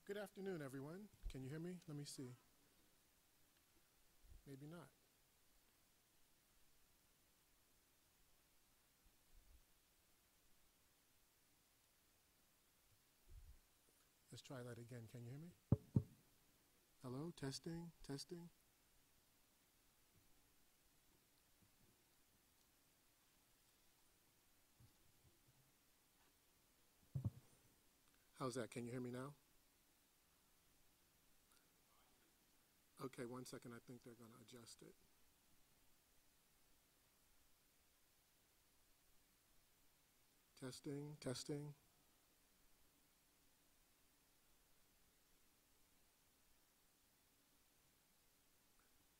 Good afternoon, everyone. Can you hear me? Let me see. Maybe not. Let's try that again. Can you hear me? Hello? Testing? Testing? How's that? Can you hear me now? Okay, 1 second. I think they're going to adjust it. Testing, testing.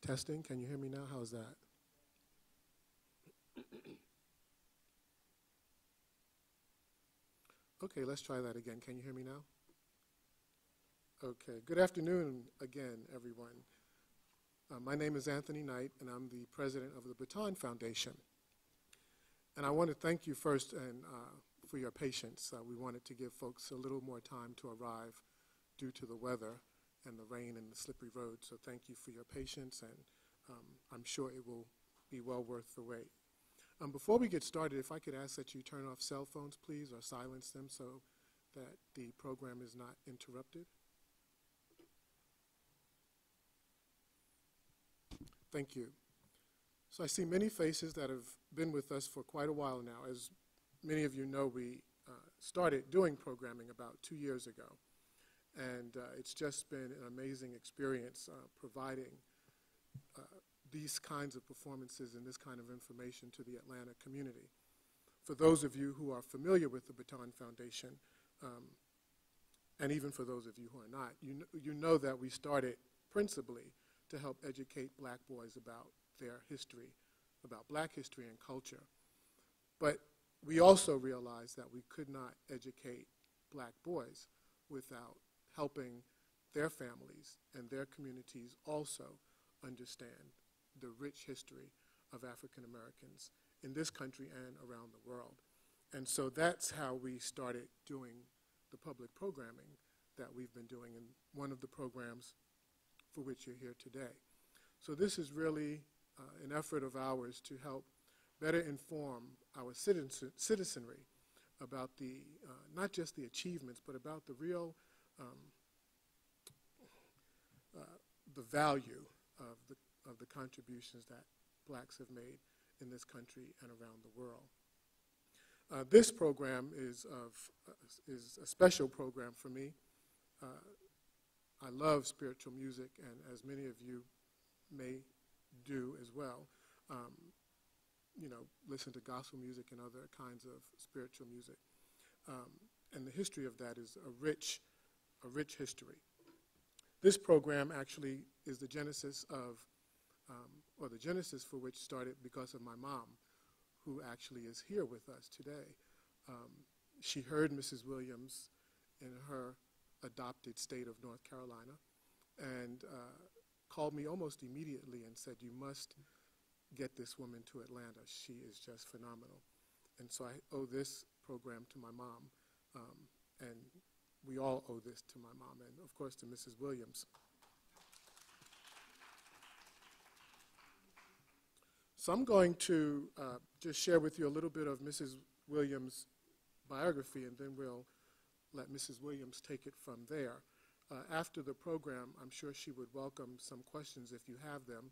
Testing, can you hear me now? How's that? Okay, let's try that again. Can you hear me now? Okay, good afternoon again, everyone. My name is Anthony Knight, and I'm the president of the Baton Foundation. And I want to thank you first and for your patience. We wanted to give folks a little more time to arrive due to the weather and the rain and the slippery road. So thank you for your patience, and I'm sure it will be well worth the wait. Before we get started, if I could ask that you turn off cell phones, please, or silence them so that the program is not interrupted. Thank you. So I see many faces that have been with us for quite a while now. As many of you know, we started doing programming about 2 years ago. And it's just been an amazing experience providing these kinds of performances and this kind of information to the Atlanta community. For those of you who are familiar with the Baton Foundation, and even for those of you who are not, you know that we started principally to help educate black boys about their history, about black history and culture. But we also realized that we could not educate black boys without helping their families and their communities also understand the rich history of African Americans in this country and around the world. And so that's how we started doing the public programming that we've been doing, and one of the programs for which you're here today. So this is really an effort of ours to help better inform our citizenry about the, not just the achievements, but about the real, the value of the contributions that blacks have made in this country and around the world. This program is a special program for me. I love spiritual music, and as many of you may do as well, listen to gospel music and other kinds of spiritual music. And the history of that is a rich history. This program actually is the genesis of, or the genesis for which started because of my mom, who actually is here with us today. She heard Mrs. Williams in her adopted state of North Carolina and called me almost immediately and said, "You must get this woman to Atlanta. She is just phenomenal." And so I owe this program to my mom, and we all owe this to my mom and, of course, to Mrs. Williams. So I'm going to just share with you a little bit of Mrs. Williams' biography, and then we'll let Mrs. Williams take it from there. After the program, I'm sure she would welcome some questions if you have them.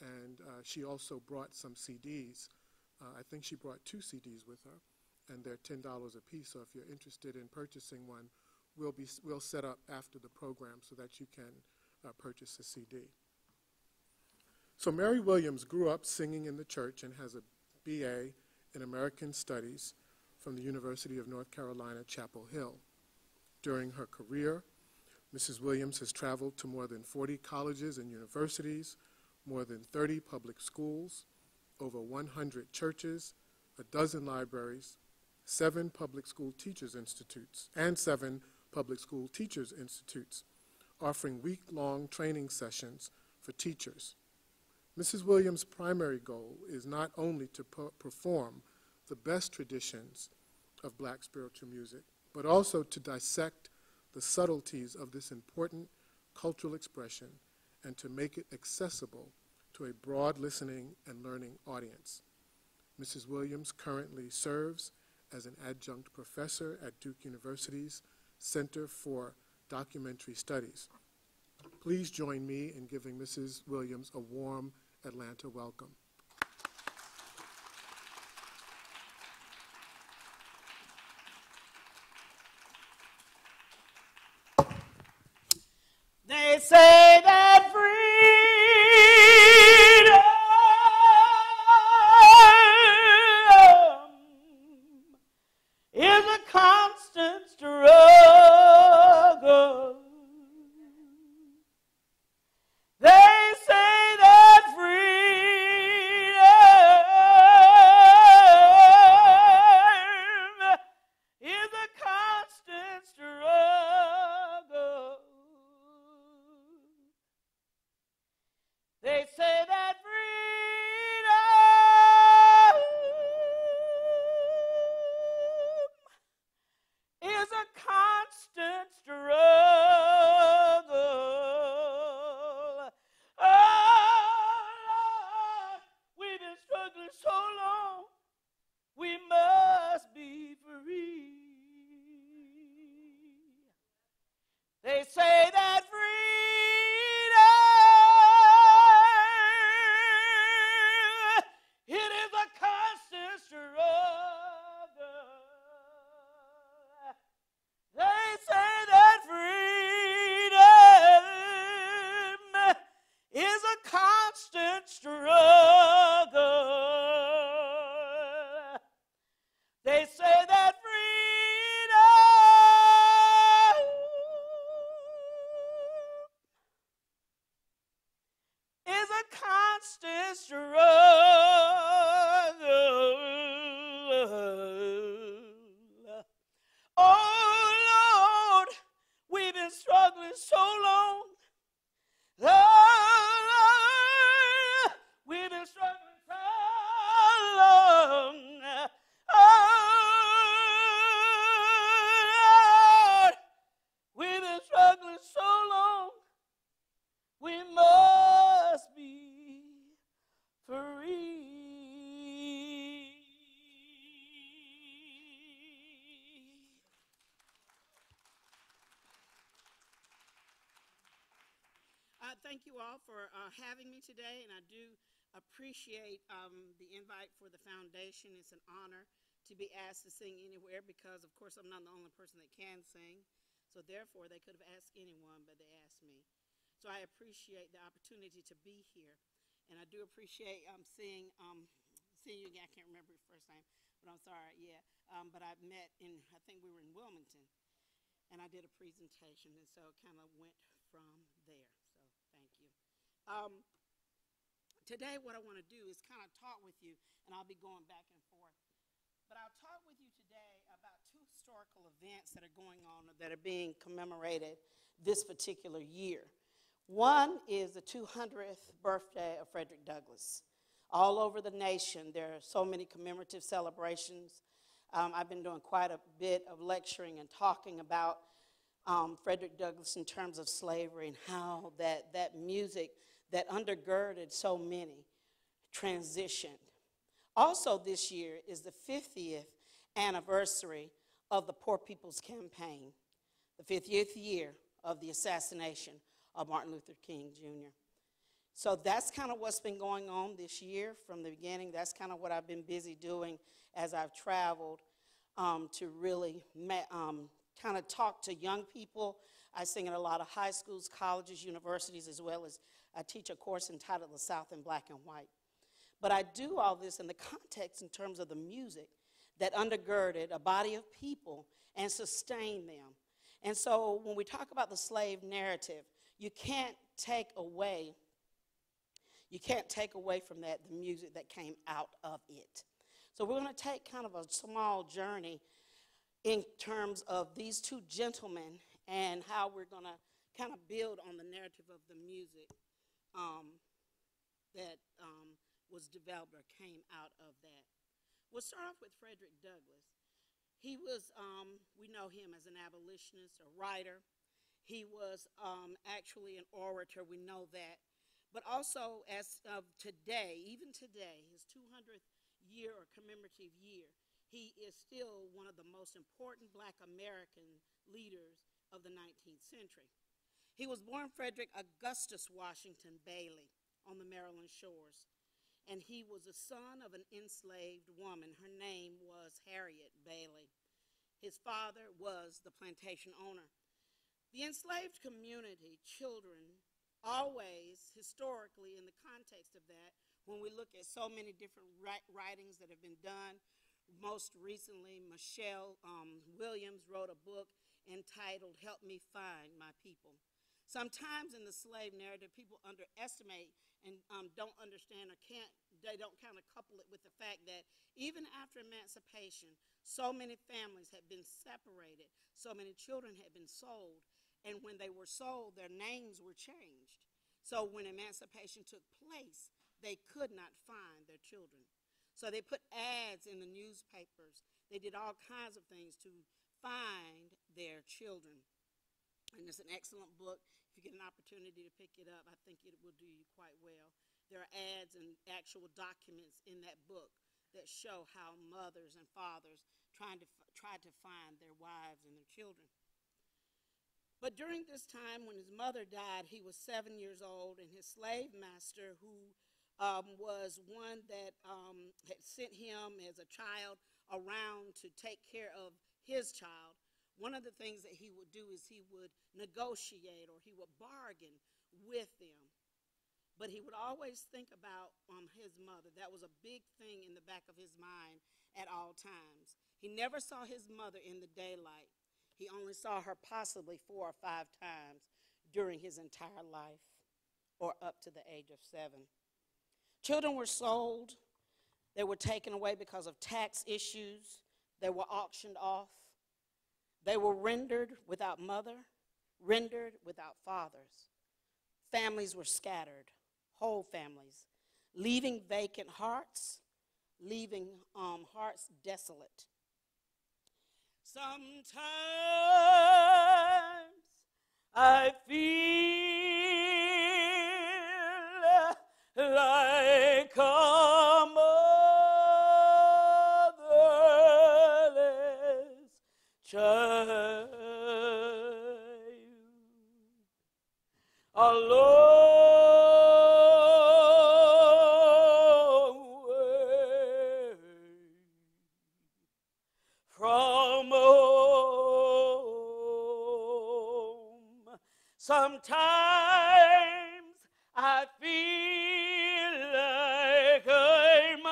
And she also brought some CDs. I think she brought 2 CDs with her, and they're $10 a piece. So if you're interested in purchasing one, we'll set up after the program so that you can purchase a CD. So Mary Williams grew up singing in the church and has a BA in American Studies from the University of North Carolina, Chapel Hill. During her career, Mrs. Williams has traveled to more than 40 colleges and universities, more than 30 public schools, over 100 churches, 12 libraries, 7 public school teachers institutes, and 7 public school teachers institutes, offering week-long training sessions for teachers. Mrs. Williams' primary goal is not only to perform the best traditions of black spiritual music, but also to dissect the subtleties of this important cultural expression and to make it accessible to a broad listening and learning audience. Mrs. Williams currently serves as an adjunct professor at Duke University's Center for Documentary Studies. Please join me in giving Mrs. Williams a warm Atlanta welcome. They say that freedom is a constant struggle. They say that freedom is a constant struggle. They say that freedom is a constant struggle. Oh, Lord, we've been struggling so long, we must be free. They say that freedom it is a constant struggle. They say that freedom is a constant struggle. They say that freedom is a constant struggle. Oh, Lord, we've been struggling so long. Lord, we've been struggling so long. Oh, Lord, we've been struggling so long. We must be free. Thank you all for having me today, and I do appreciate the invite for the foundation. It's an honor to be asked to sing anywhere because, of course, I'm not the only person that can sing. So therefore, they could have asked anyone, but they asked me. So I appreciate the opportunity to be here, and I do appreciate seeing you again. I can't remember your first name, but I'm sorry. Yeah, but I met I think we were in Wilmington, and I did a presentation, and so it kind of went from there. So thank you. Today, what I want to do is kind of talk with you, and I'll be going back and forth. But I'll talk with you today about two historical events that are going on that are being commemorated this particular year. One is the 200th birthday of Frederick Douglass. All over the nation, there are so many commemorative celebrations. I've been doing quite a bit of lecturing and talking about Frederick Douglass in terms of slavery and how that music that undergirded so many transitioned. Also this year is the 50th anniversary of the Poor People's Campaign, the 50th year of the assassination of Martin Luther King Jr. So that's kind of what's been going on this year from the beginning. That's kind of what I've been busy doing as I've traveled to really kind of talk to young people. I sing at a lot of high schools, colleges, universities, as well as I teach a course entitled The South in Black and White. But I do all this in the context in terms of the music that undergirded a body of people and sustained them. And so when we talk about the slave narrative, you can't take away from that the music that came out of it. So we're going to take kind of a small journey in terms of these two gentlemen and how we're going to kind of build on the narrative of the music that was developed or came out of that. We'll start off with Frederick Douglass. He was, we know him as an abolitionist, a writer. He was actually an orator, we know that. But also, as of today, even today, his 200th year or commemorative year, he is still one of the most important Black American leaders of the 19th century. He was born Frederick Augustus Washington Bailey on the Maryland shores, and he was the son of an enslaved woman. Her name was Harriet Bailey. His father was the plantation owner. The enslaved community, children, always, historically, in the context of that, when we look at so many different writings that have been done, most recently, Michelle Williams wrote a book entitled Help Me Find My People. Sometimes in the slave narrative, people underestimate and don't understand or they don't kind of couple it with the fact that even after emancipation, so many families had been separated, so many children had been sold, and when they were sold, their names were changed. So when emancipation took place, they could not find their children. So they put ads in the newspapers. They did all kinds of things to find their children. And it's an excellent book. If you get an opportunity to pick it up, I think it will do you quite well. There are ads and actual documents in that book that show how mothers and fathers tried to find their wives and their children. But during this time, when his mother died, he was 7 years old, and his slave master, who was one that had sent him as a child around to take care of his child, one of the things that he would do is he would negotiate or he would bargain with them. But he would always think about his mother. That was a big thing in the back of his mind at all times. He never saw his mother in the daylight. He only saw her possibly 4 or 5 times during his entire life, or up to the age of 7. Children were sold. They were taken away because of tax issues. They were auctioned off. They were rendered without mother, rendered without fathers. Families were scattered, whole families, leaving vacant hearts, leaving hearts desolate. Sometimes I feel like a motherless child, alone way from home. Sometimes I feel like I'm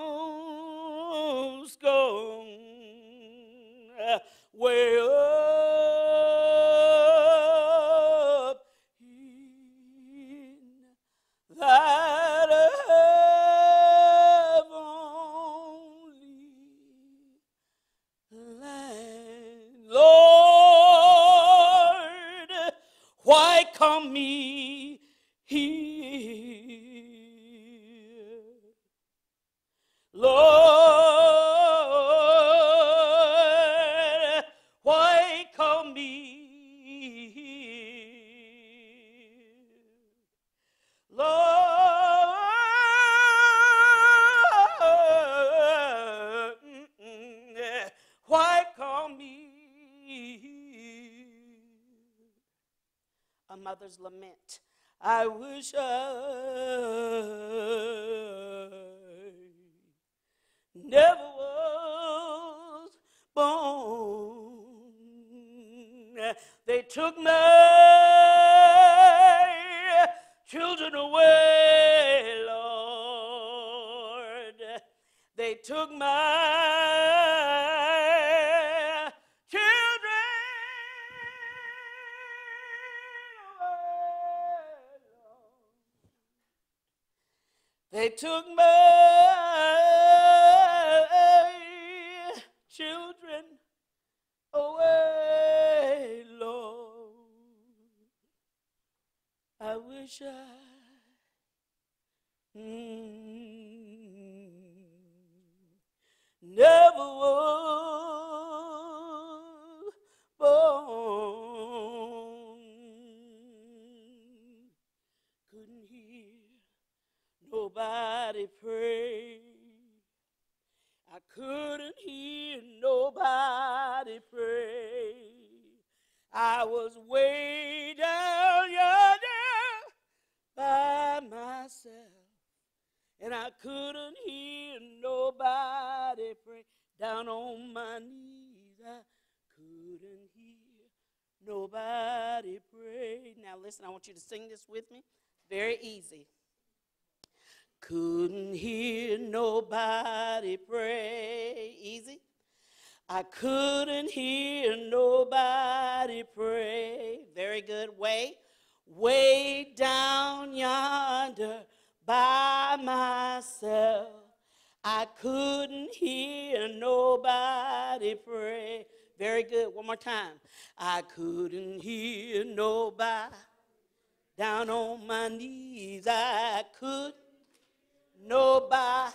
almost gone, way up in that heavenly land. Lord, why come me here? Lord, why come me here? Lord, why come me here? A mother's lament. I wish I never was born. They took my children away, Lord. They took my children away, Lord. They took my children away, Lord. I wish I never was born. Couldn't hear nobody pray. I couldn't hear nobody pray. I was way down yonder by myself, and I couldn't hear nobody pray. Down on my knees, I couldn't hear nobody pray. Now listen, I want you to sing this with me. Very easy. Couldn't hear nobody pray. Easy. I couldn't hear nobody pray. Very good. Way down yonder by myself. I couldn't hear nobody pray. Very good. One more time. I couldn't hear nobody. Down on my knees, I couldn't. Nobody.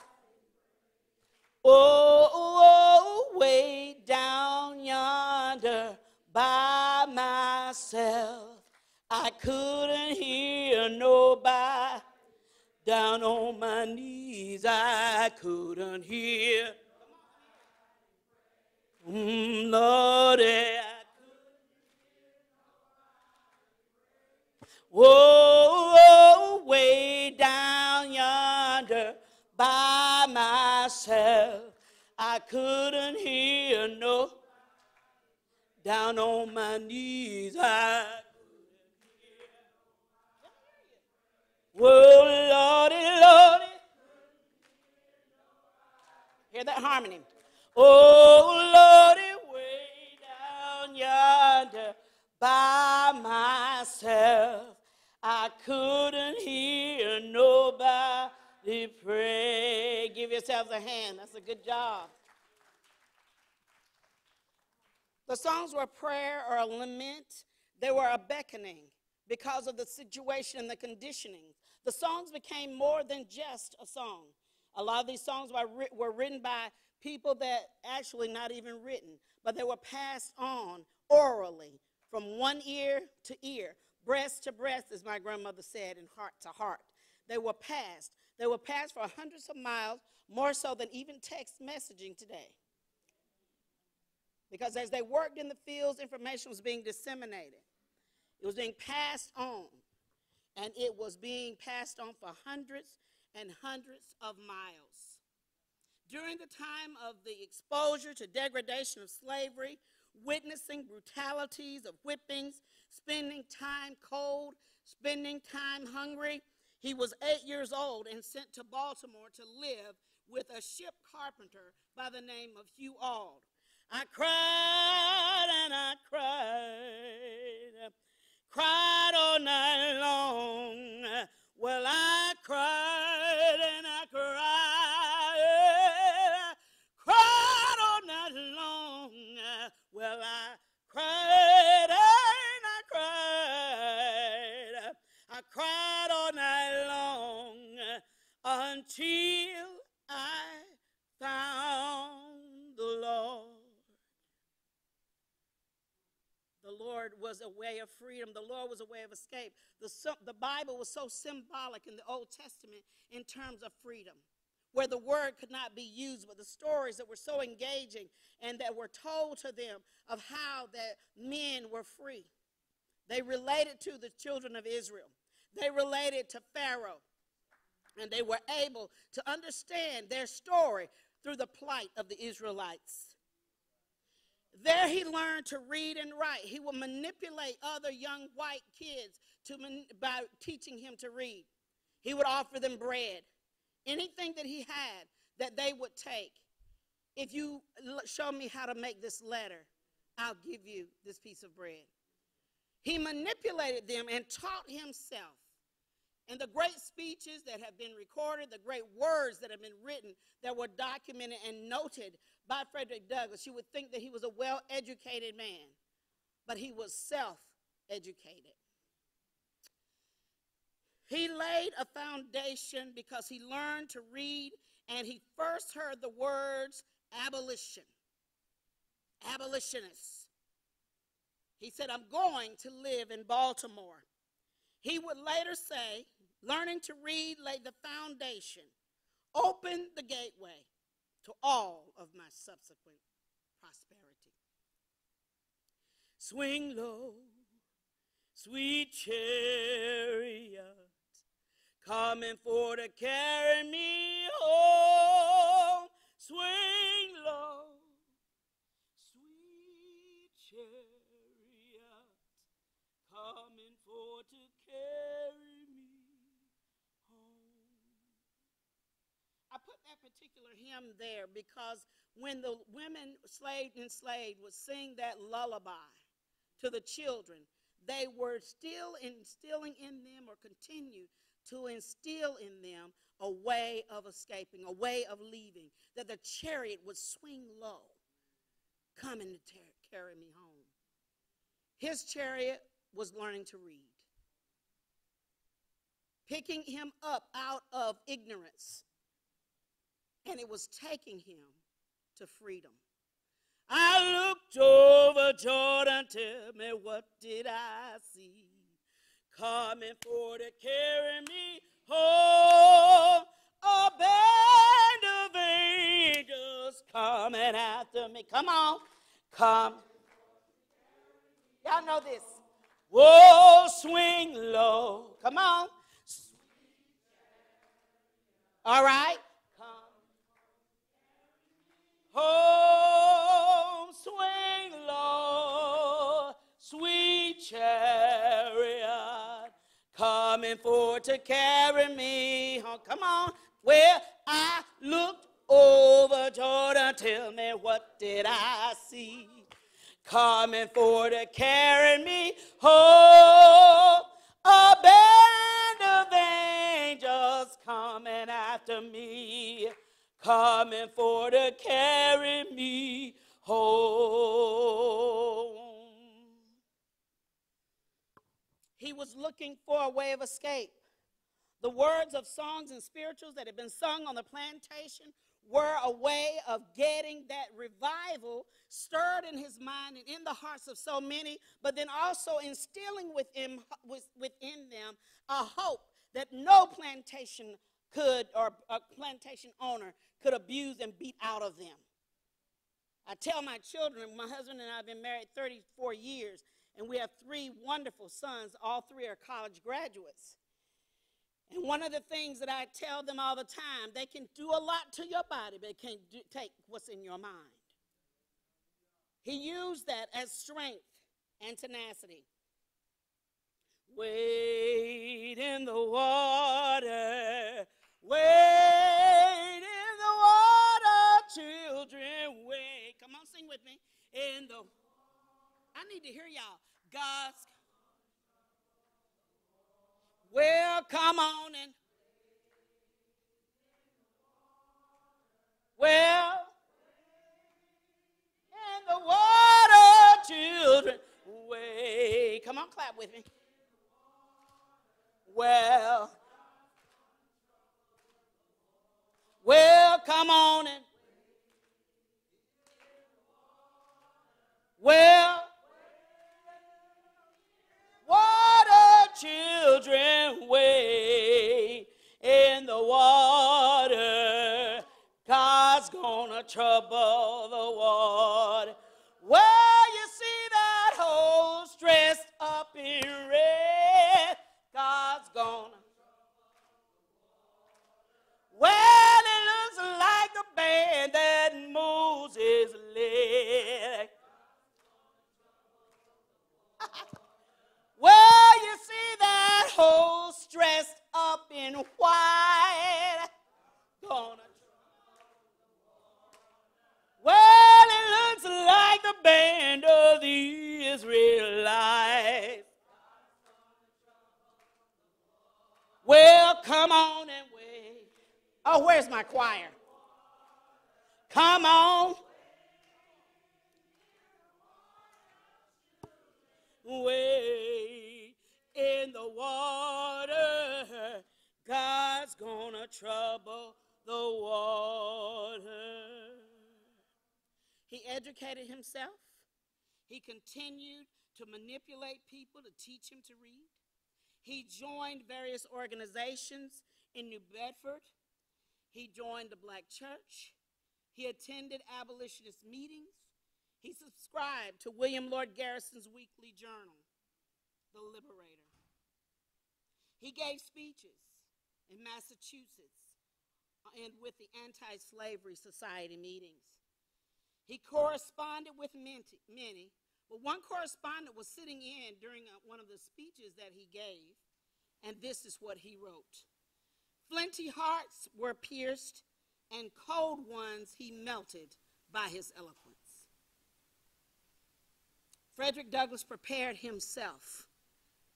Oh, way down yonder by myself. I couldn't hear nobody. Down on my knees, I couldn't hear. Lordy, I couldn't hear nobody. Whoa, way down yonder by myself. I couldn't hear no. Down on my knees, I couldn't hear. Whoa, Lordy, Lordy. Hear that harmony. Oh, Lordy, way down yonder by myself. I couldn't hear nobody pray. Give yourselves a hand. That's a good job. The songs were a prayer or a lament. They were a beckoning because of the situation and the conditioning. The songs became more than just a song. A lot of these songs were written by people that actually not even written, but they were passed on orally from one ear to ear, breast to breast, as my grandmother said, and heart to heart. They were passed. They were passed for hundreds of miles, more so than even text messaging today. Because as they worked in the fields, information was being disseminated. It was being passed on, and it was being passed on for hundreds and hundreds of miles. During the time of the exposure to degradation of slavery, witnessing brutalities of whippings, spending time cold, spending time hungry, he was 8 years old and sent to Baltimore to live with a ship carpenter by the name of Hugh Auld. I cried and I cried all night long. Well, I cried and I cried all night long. Well, I cried and I cried all night long until I found the Lord. The Lord was a way of freedom. The Lord was a way of escape. The Bible was so symbolic in the Old Testament in terms of freedom, where the word could not be used, but the stories that were so engaging and that were told to them of how that men were free. They related to the children of Israel. They related to Pharaoh, and they were able to understand their story through the plight of the Israelites. There he learned to read and write. He would manipulate other young white kids by teaching him to read. He would offer them bread. Anything that he had that they would take. If you show me how to make this letter, I'll give you this piece of bread. He manipulated them and taught himself. And the great speeches that have been recorded, the great words that have been written, that were documented and noted by Frederick Douglass, you would think that he was a well-educated man, but he was self-educated. He laid a foundation because he learned to read, and he first heard the words abolitionists. He said, I'm going to live in Baltimore. He would later say, learning to read laid the foundation, opened the gateway to all of my subsequent prosperity. Swing low, sweet chariot, coming for to carry me home. Swing low, sweet chariot, coming for to carry me home. I put that particular hymn there because when the women enslaved would sing that lullaby to the children, they were still instilling in them, or continue to instill in them, a way of escaping, a way of leaving, that the chariot would swing low, coming to carry me home. His chariot was learning to read, picking him up out of ignorance, and it was taking him to freedom. I looked over Jordan, tell me what did I see? Coming for to carry me home, a band of angels coming after me. Come on, come. Y'all know this. Whoa, swing low. Come on. All right. Home, swing low, sweet chariot, coming for to carry me home. Come on. Well, I looked over Jordan, tell me what did I see? Coming for to carry me home, a band of angels coming after me, coming for to carry me home. He was looking for a way of escape. The words of songs and spirituals that had been sung on the plantation were a way of getting that revival stirred in his mind and in the hearts of so many, but then also instilling within them a hope that no plantation could, or a plantation owner could abuse and beat out of them. I tell my children, my husband and I have been married 34 years, and we have 3 wonderful sons. All 3 are college graduates. And one of the things that I tell them all the time, they can do a lot to your body, but they can't take what's in your mind. He used that as strength and tenacity. Wade in the water, wade in the water, children, wade. Come on, sing with me. I need to hear y'all. God's, well, come on and, well, in the water, children, wade. Come on, clap with me. Well, come on and, well, water, children, wade in the water. God's gonna trouble the water. Well, you see that hose dressed up in red. God's gonna. Well, it looks like the band that Moses led. Well, you see that hose dressed up in white. Gonna. Well, it looks like the band of the Israelites. Well, come on and wait. Oh, where's my choir? Come on. Wait in the water. God's gonna trouble the water. educated himself. He continued to manipulate people to teach him to read. He joined various organizations in New Bedford. He joined the Black Church. He attended abolitionist meetings. He subscribed to William Lord Garrison's weekly journal, The Liberator. He gave speeches in Massachusetts and with the Anti-Slavery Society meetings. He corresponded with many, but one correspondent was sitting in during one of the speeches that he gave, and this is what he wrote. Flinty hearts were pierced, and cold ones he melted by his eloquence. Frederick Douglass prepared himself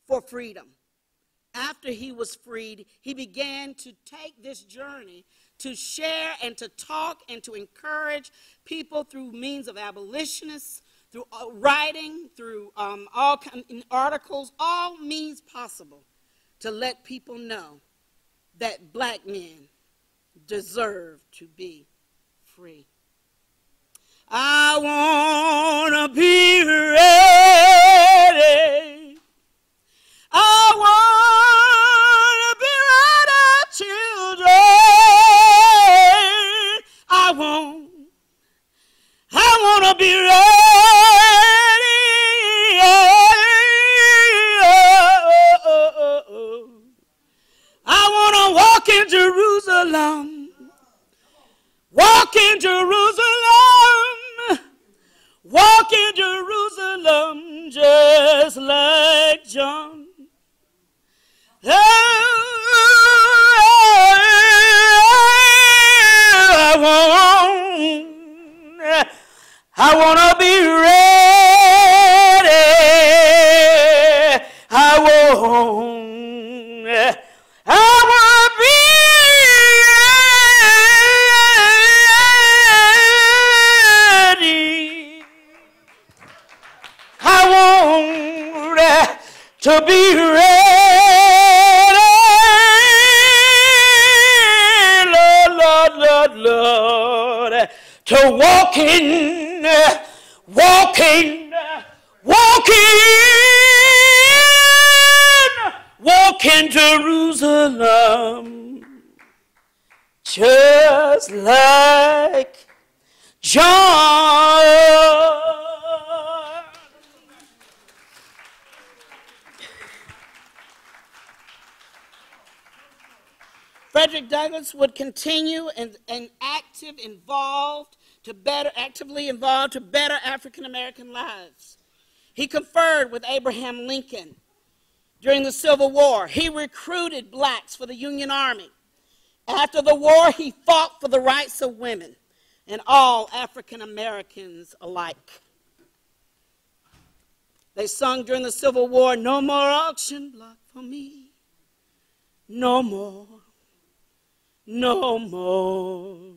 for freedom. After he was freed, he began to take this journey to share and to talk and to encourage people through means of abolitionists, through writing, through all articles, all means possible to let people know that black men deserve to be free. I want to be ready. I want to be ready, children. I want to be ready. I want to walk in Jerusalem. Walk in Jerusalem. Walk in Jerusalem just like John. I want to be ready. I want to be ready. I want to be ready. Lord, to walk in Jerusalem, just like John. Frederick Douglass would continue and actively involved to better African American lives. He conferred with Abraham Lincoln during the Civil War. He recruited blacks for the Union Army. After the war, he fought for the rights of women and all African Americans alike. They sung during the Civil War, "No more auction block for me, no more, no more,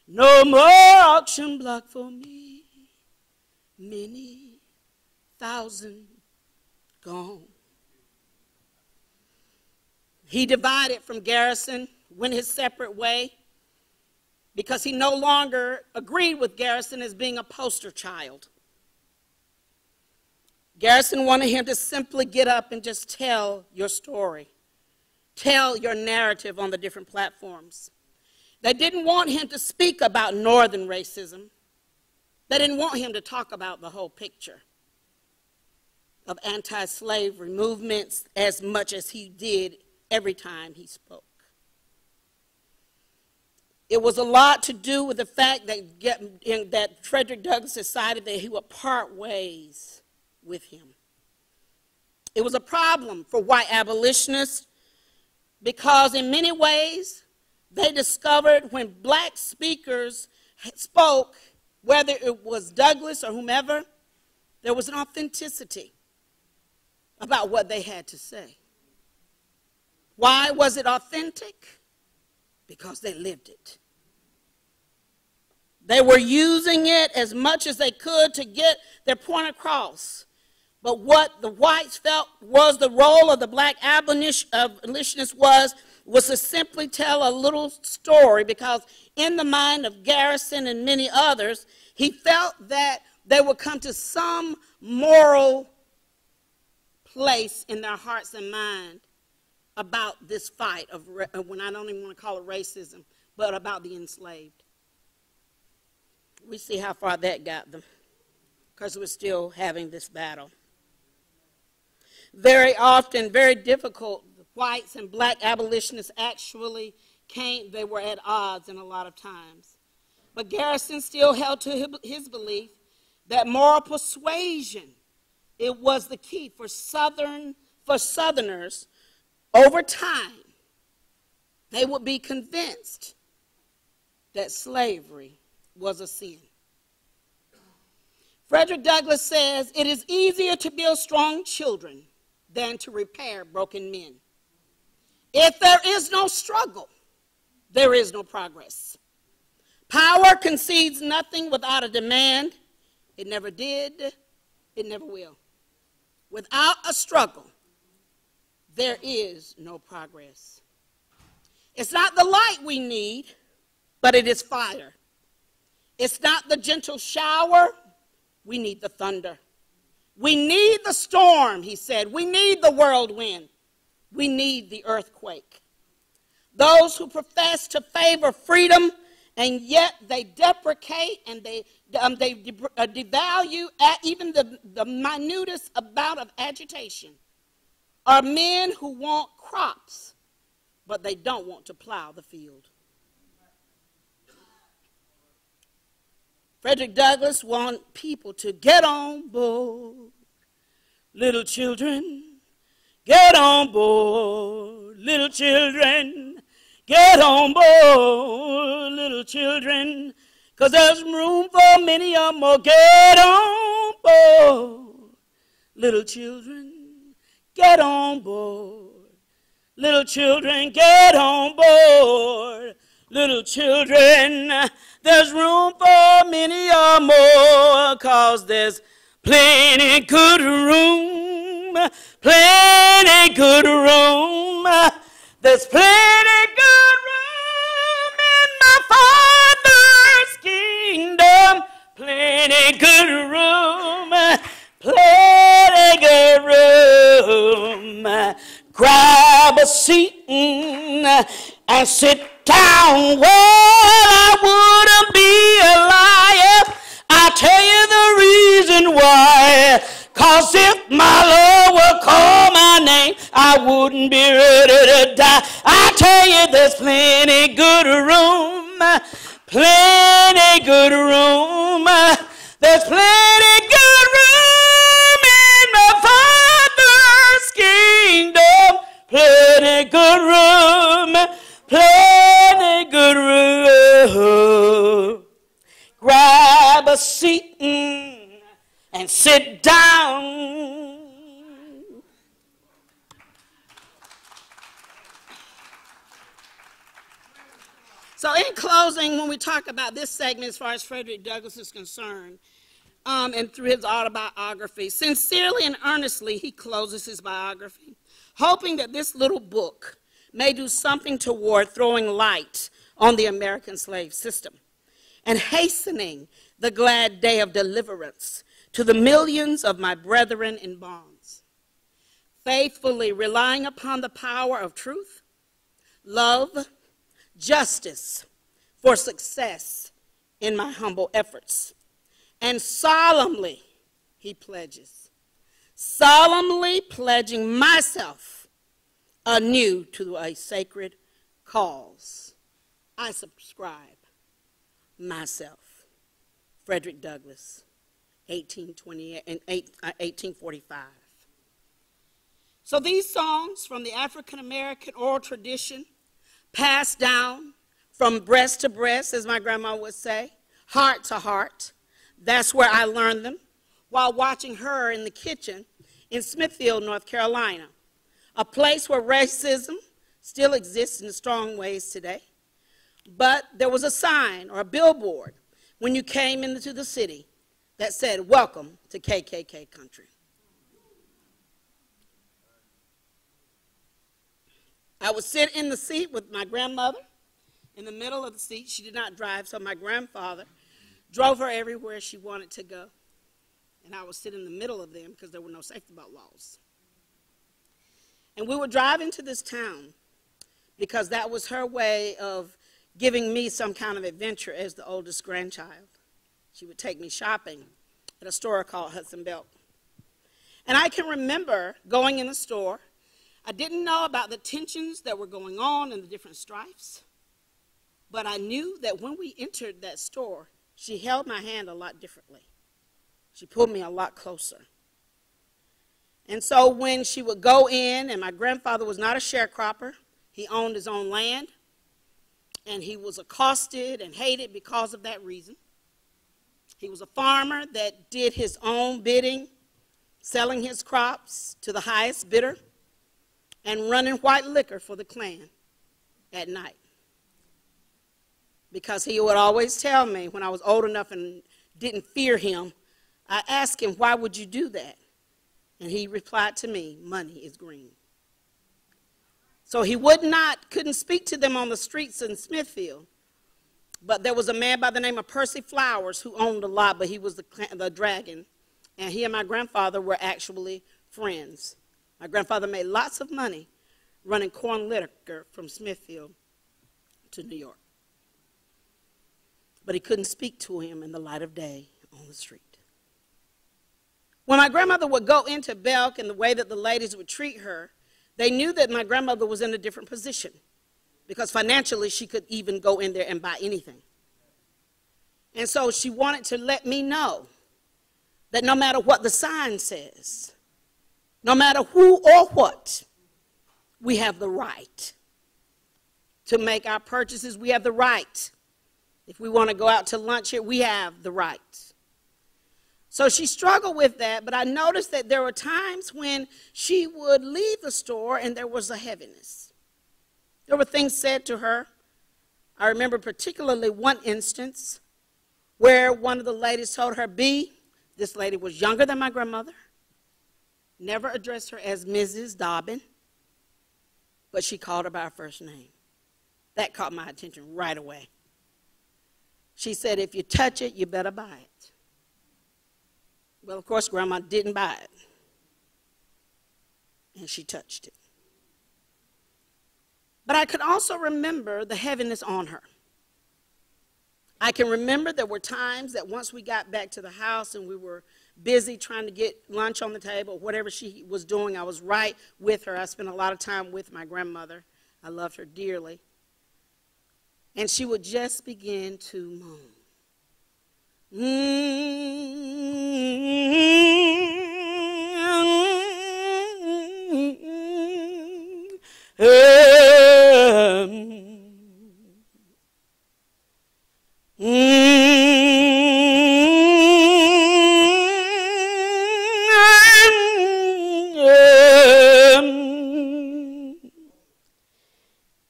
no more auction block for me, many thousand gone." He divided from Garrison, went his separate way, because he no longer agreed with Garrison as being a poster child. Garrison wanted him to simply get up and just tell your story, tell your narrative on the different platforms. They didn't want him to speak about Northern racism. They didn't want him to talk about the whole picture of anti-slavery movements as much as he did every time he spoke. It was a lot to do with the fact that Frederick Douglass decided that he would part ways with him. It was a problem for white abolitionists because in many ways they discovered when black speakers spoke, whether it was Douglass or whomever, there was an authenticity about what they had to say. Why was it authentic? Because they lived it. They were using it as much as they could to get their point across. But what the whites felt was the role of the black abolitionists was was to simply tell a little story, because in the mind of Garrison and many others, he felt that they would come to some moral place in their hearts and mind about this fight of, when I don't even want to call it racism, but about the enslaved. We see how far that got them, because we're still having this battle. Very often, very difficult, whites and black abolitionists actually they were at odds in a lot of times. But Garrison still held to his belief that moral persuasion, it was the key for Southerners. Over time, they would be convinced that slavery was a sin. Frederick Douglass says, "It is easier to build strong children than to repair broken men. If there is no struggle, there is no progress. Power concedes nothing without a demand. It never did, it never will. Without a struggle, there is no progress. It's not the light we need, but it is fire. It's not the gentle shower, we need the thunder. We need the storm," he said. "We need the whirlwind. We need the earthquake." Those who profess to favor freedom and yet they deprecate and they devalue even the minutest amount of agitation are men who want crops, but they don't want to plow the field. Frederick Douglass wanted people to get on board. Little children, get on board. Little children, get on board. Little children, 'cause there's room for many or more. Get on board. Little children, get on board. Little children, get on board. Little children, there's room for many or more, 'cause there's plenty good room, plenty good room. There's plenty good room in my Father's kingdom. Plenty good room, plenty good room. Grab a seat and sit down. Well, I wouldn't be a liar. I'll tell you the reason why. 'Cause if my Lord would call my name, I wouldn't be ready to die. I tell you there's plenty good room, plenty good room. There's plenty good room in my Father's kingdom. Plenty good room, plenty good room. Grab a seat and sit down. So in closing, when we talk about this segment as far as Frederick Douglass is concerned, and through his autobiography, sincerely and earnestly he closes his biography, hoping that this little book may do something toward throwing light on the American slave system and hastening the glad day of deliverance to the millions of my brethren in bonds, faithfully relying upon the power of truth, love, justice for success in my humble efforts. And solemnly, he pledges, solemnly pledging myself anew to a sacred cause. I subscribe myself. Frederick Douglass, 1845. So these songs from the African American oral tradition, passed down from breast to breast, as my grandma would say, heart to heart. That's where I learned them while watching her in the kitchen in Smithfield, North Carolina, a place where racism still exists in strong ways today. But there was a sign or a billboard when you came into the city that said, "Welcome to KKK country." I would sit in the seat with my grandmother in the middle of the seat. She did not drive, so my grandfather drove her everywhere she wanted to go. And I would sit in the middle of them because there were no safety belt laws. And we would drive into this town because that was her way of giving me some kind of adventure as the oldest grandchild. She would take me shopping at a store called Hudson Belk. And I can remember going in the store. I didn't know about the tensions that were going on and the different strifes, but I knew that when we entered that store, she held my hand a lot differently. She pulled me a lot closer. And so when she would go in, and my grandfather was not a sharecropper, he owned his own land, and he was accosted and hated because of that reason. He was a farmer that did his own bidding, selling his crops to the highest bidder and running white liquor for the Klan at night. Because he would always tell me when I was old enough and didn't fear him, I asked him, why would you do that? And he replied to me, money is green. So he couldn't speak to them on the streets in Smithfield. But there was a man by the name of Percy Flowers who owned a lot, but he was the dragon. And he and my grandfather were actually friends. My grandfather made lots of money running corn liquor from Smithfield to New York. But he couldn't speak to him in the light of day on the street. When my grandmother would go into Belk and the way that the ladies would treat her, they knew that my grandmother was in a different position because financially she could even go in there and buy anything. And so she wanted to let me know that no matter what the sign says, no matter who or what, we have the right to make our purchases. We have the right. If we want to go out to lunch here, we have the right. So she struggled with that, but I noticed that there were times when she would leave the store and there was a heaviness. There were things said to her. I remember particularly one instance where one of the ladies told her, B, this lady was younger than my grandmother, never addressed her as Mrs. Dobbin, but she called her by her first name. That caught my attention right away. She said, if you touch it, you better buy it. Well, of course, Grandma didn't buy it. And she touched it. But I could also remember the heaviness on her. I can remember there were times that once we got back to the house and we were busy trying to get lunch on the table, whatever she was doing, I was right with her. I spent a lot of time with my grandmother. I loved her dearly. And she would just begin to moan.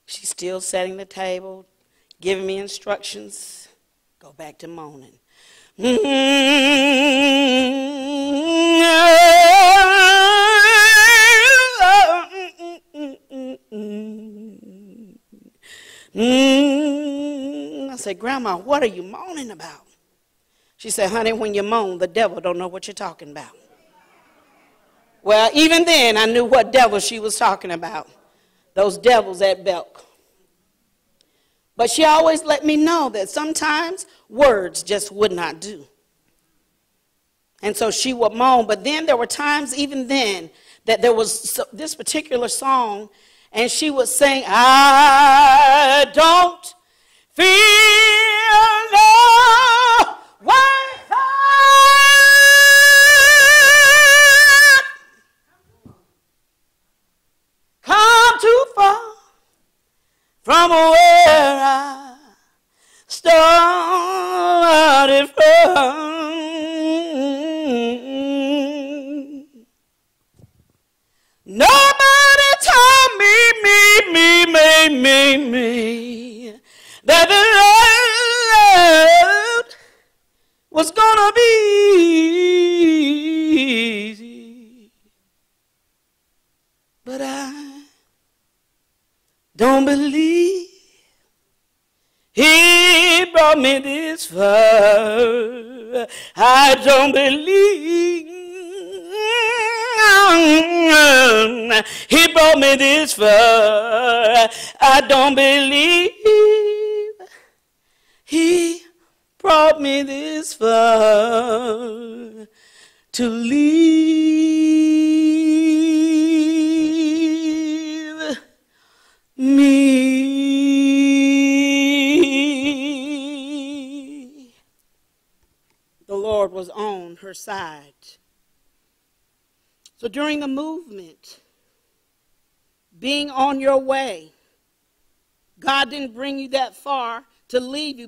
She's still setting the table, giving me instructions. Go back to moaning. I said, Grandma, what are you moaning about? She said, honey, when you moan, the devil don't know what you're talking about. Well, even then, I knew what devil she was talking about. Those devils at Belk. But she always let me know that sometimes words just would not do. And so she would moan. But then there were times, even then, that there was this particular song, and she would sing, I don't feel no way come too far from where I started from. Nobody told me that the road was gonna be easy. But I don't believe he brought me this far. I don't believe he brought me this far. I don't believe he brought me this far to leave me. The Lord was on her side. So during the movement, being on your way, God didn't bring you that far to leave you,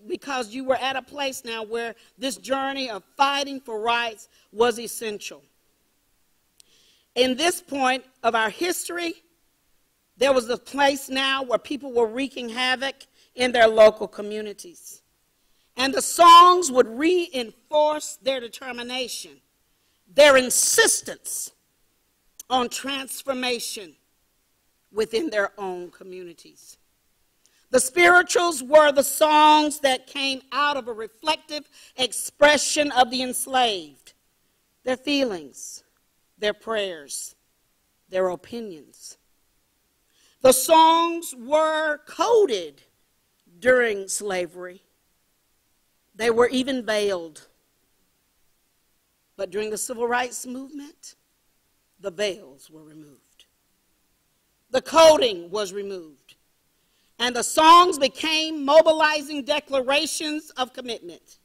because you were at a place now where this journey of fighting for rights was essential. In this point of our history, there was a place now where people were wreaking havoc in their local communities. And the songs would reinforce their determination, their insistence on transformation within their own communities. The spirituals were the songs that came out of a reflective expression of the enslaved, their feelings, their prayers, their opinions. The songs were coded during slavery. They were even veiled. But during the civil rights movement, the veils were removed. The coding was removed. And the songs became mobilizing declarations of commitment.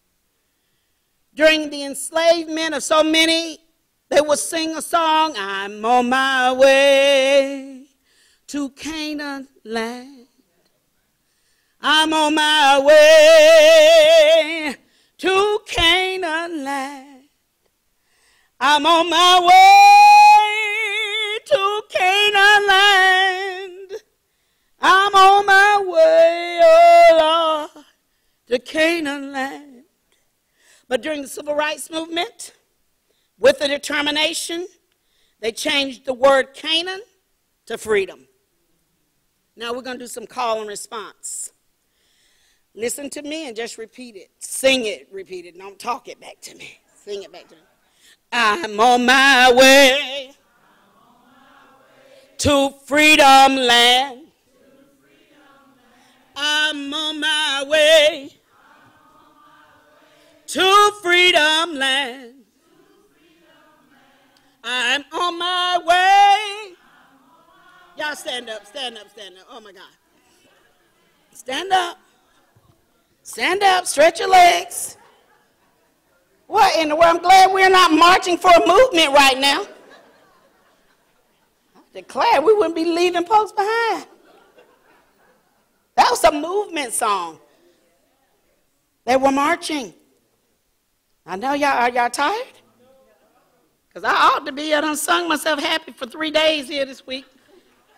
During the enslavement of so many, they would sing a song, I'm on my way to Canaan land. I'm on my way to Canaan land. I'm on my way to Canaan land. I'm on my way, oh Lord, to Canaan land. But during the civil rights movement, with the determination, they changed the word Canaan to freedom. Now we're going to do some call and response. Listen to me and just repeat it. Sing it, repeat it. Don't talk it back to me. Sing it back to me. I'm on my way to freedom land. I'm on my way to freedom land. I'm on my way. Y'all stand up, stand up, stand up. Oh my God. Stand up. Stand up, stretch your legs. What in the world? I'm glad we're not marching for a movement right now. I declare we wouldn't be leaving folks behind. That was a movement song. They were marching. I know y'all, are y'all tired? Because I ought to be. I done sung myself happy for 3 days here this week.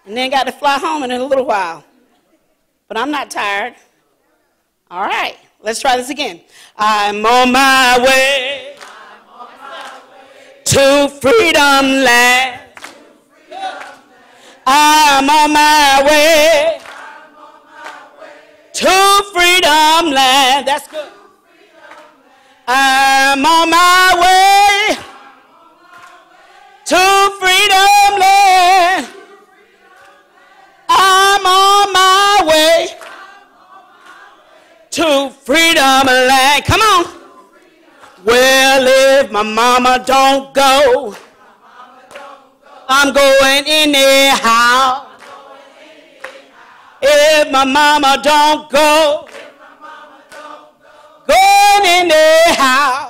And then got to fly home in a little while. But I'm not tired. All right, let's try this again. I'm on my way to freedom land. I'm on my way to freedom land. That's good. I'm on my way to freedom land. I'm on my way to freedom land. Come on. Well, if my mama don't go, I'm going anyhow. If my mama don't go, going anyhow.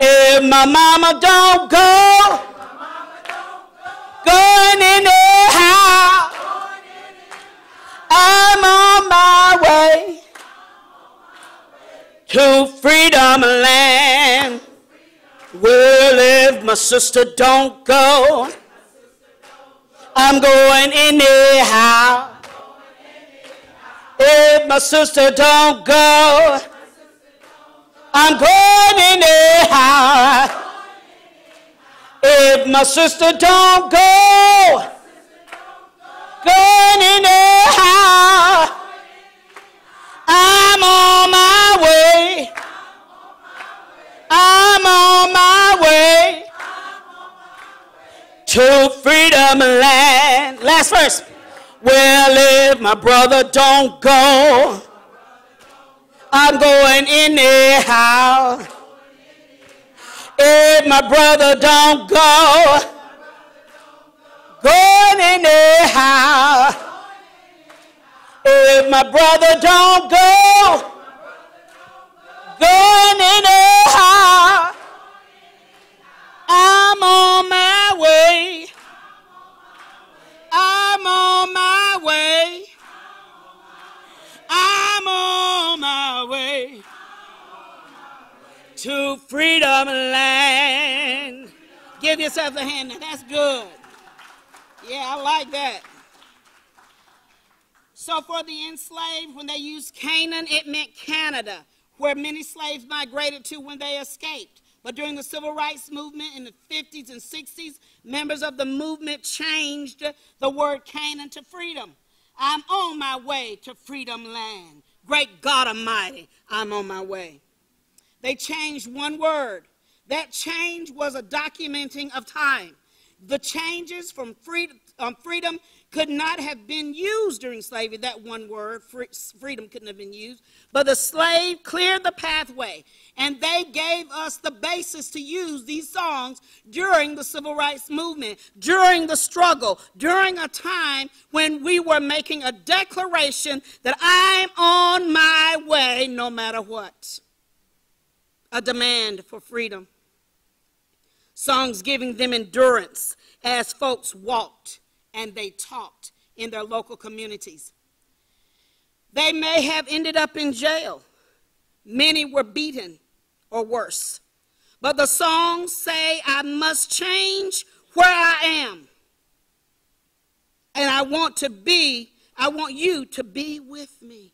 If my mama don't go, going anyhow. I'm on my way to freedom land. Well, if my sister don't go, I'm going anyhow. If my sister don't go, I'm going anyhow. If my sister don't go, Going anyhow. I'm on my way. I'm on my way to freedom land. Last verse. Well, if my brother don't go, I'm going anyhow. If my brother don't go, going anyhow. If my brother don't go, going anyhow. I'm on my way. I'm on my way. I'm on my way to freedom land. Give yourself a hand now. That's good. Yeah, I like that. So for the enslaved, when they used Canaan, it meant Canada, where many slaves migrated to when they escaped. But during the Civil Rights Movement in the 50s and 60s, members of the movement changed the word Canaan to freedom. I'm on my way to freedom land. Great God Almighty, I'm on my way. They changed one word. That change was a documenting of time. The changes from freedom could not have been used during slavery. That one word, freedom, couldn't have been used. But the slave cleared the pathway, and they gave us the basis to use these songs during the Civil Rights Movement, during the struggle, during a time when we were making a declaration that I'm on my way no matter what. A demand for freedom. Songs giving them endurance as folks walked and they talked in their local communities. They may have ended up in jail. Many were beaten or worse. But the songs say, I must change where I am. And I want you to be with me.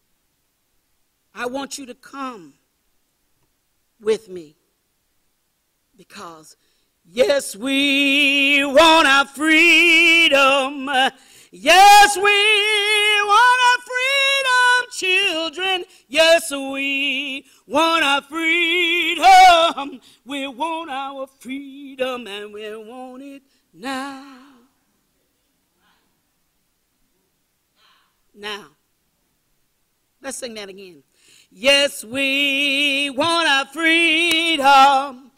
I want you to come with me. Because yes, we want our freedom. Yes, we want our freedom, children. Yes, we want our freedom. We want our freedom, and we want it now. Now. Let's sing that again. Yes, we want our freedom.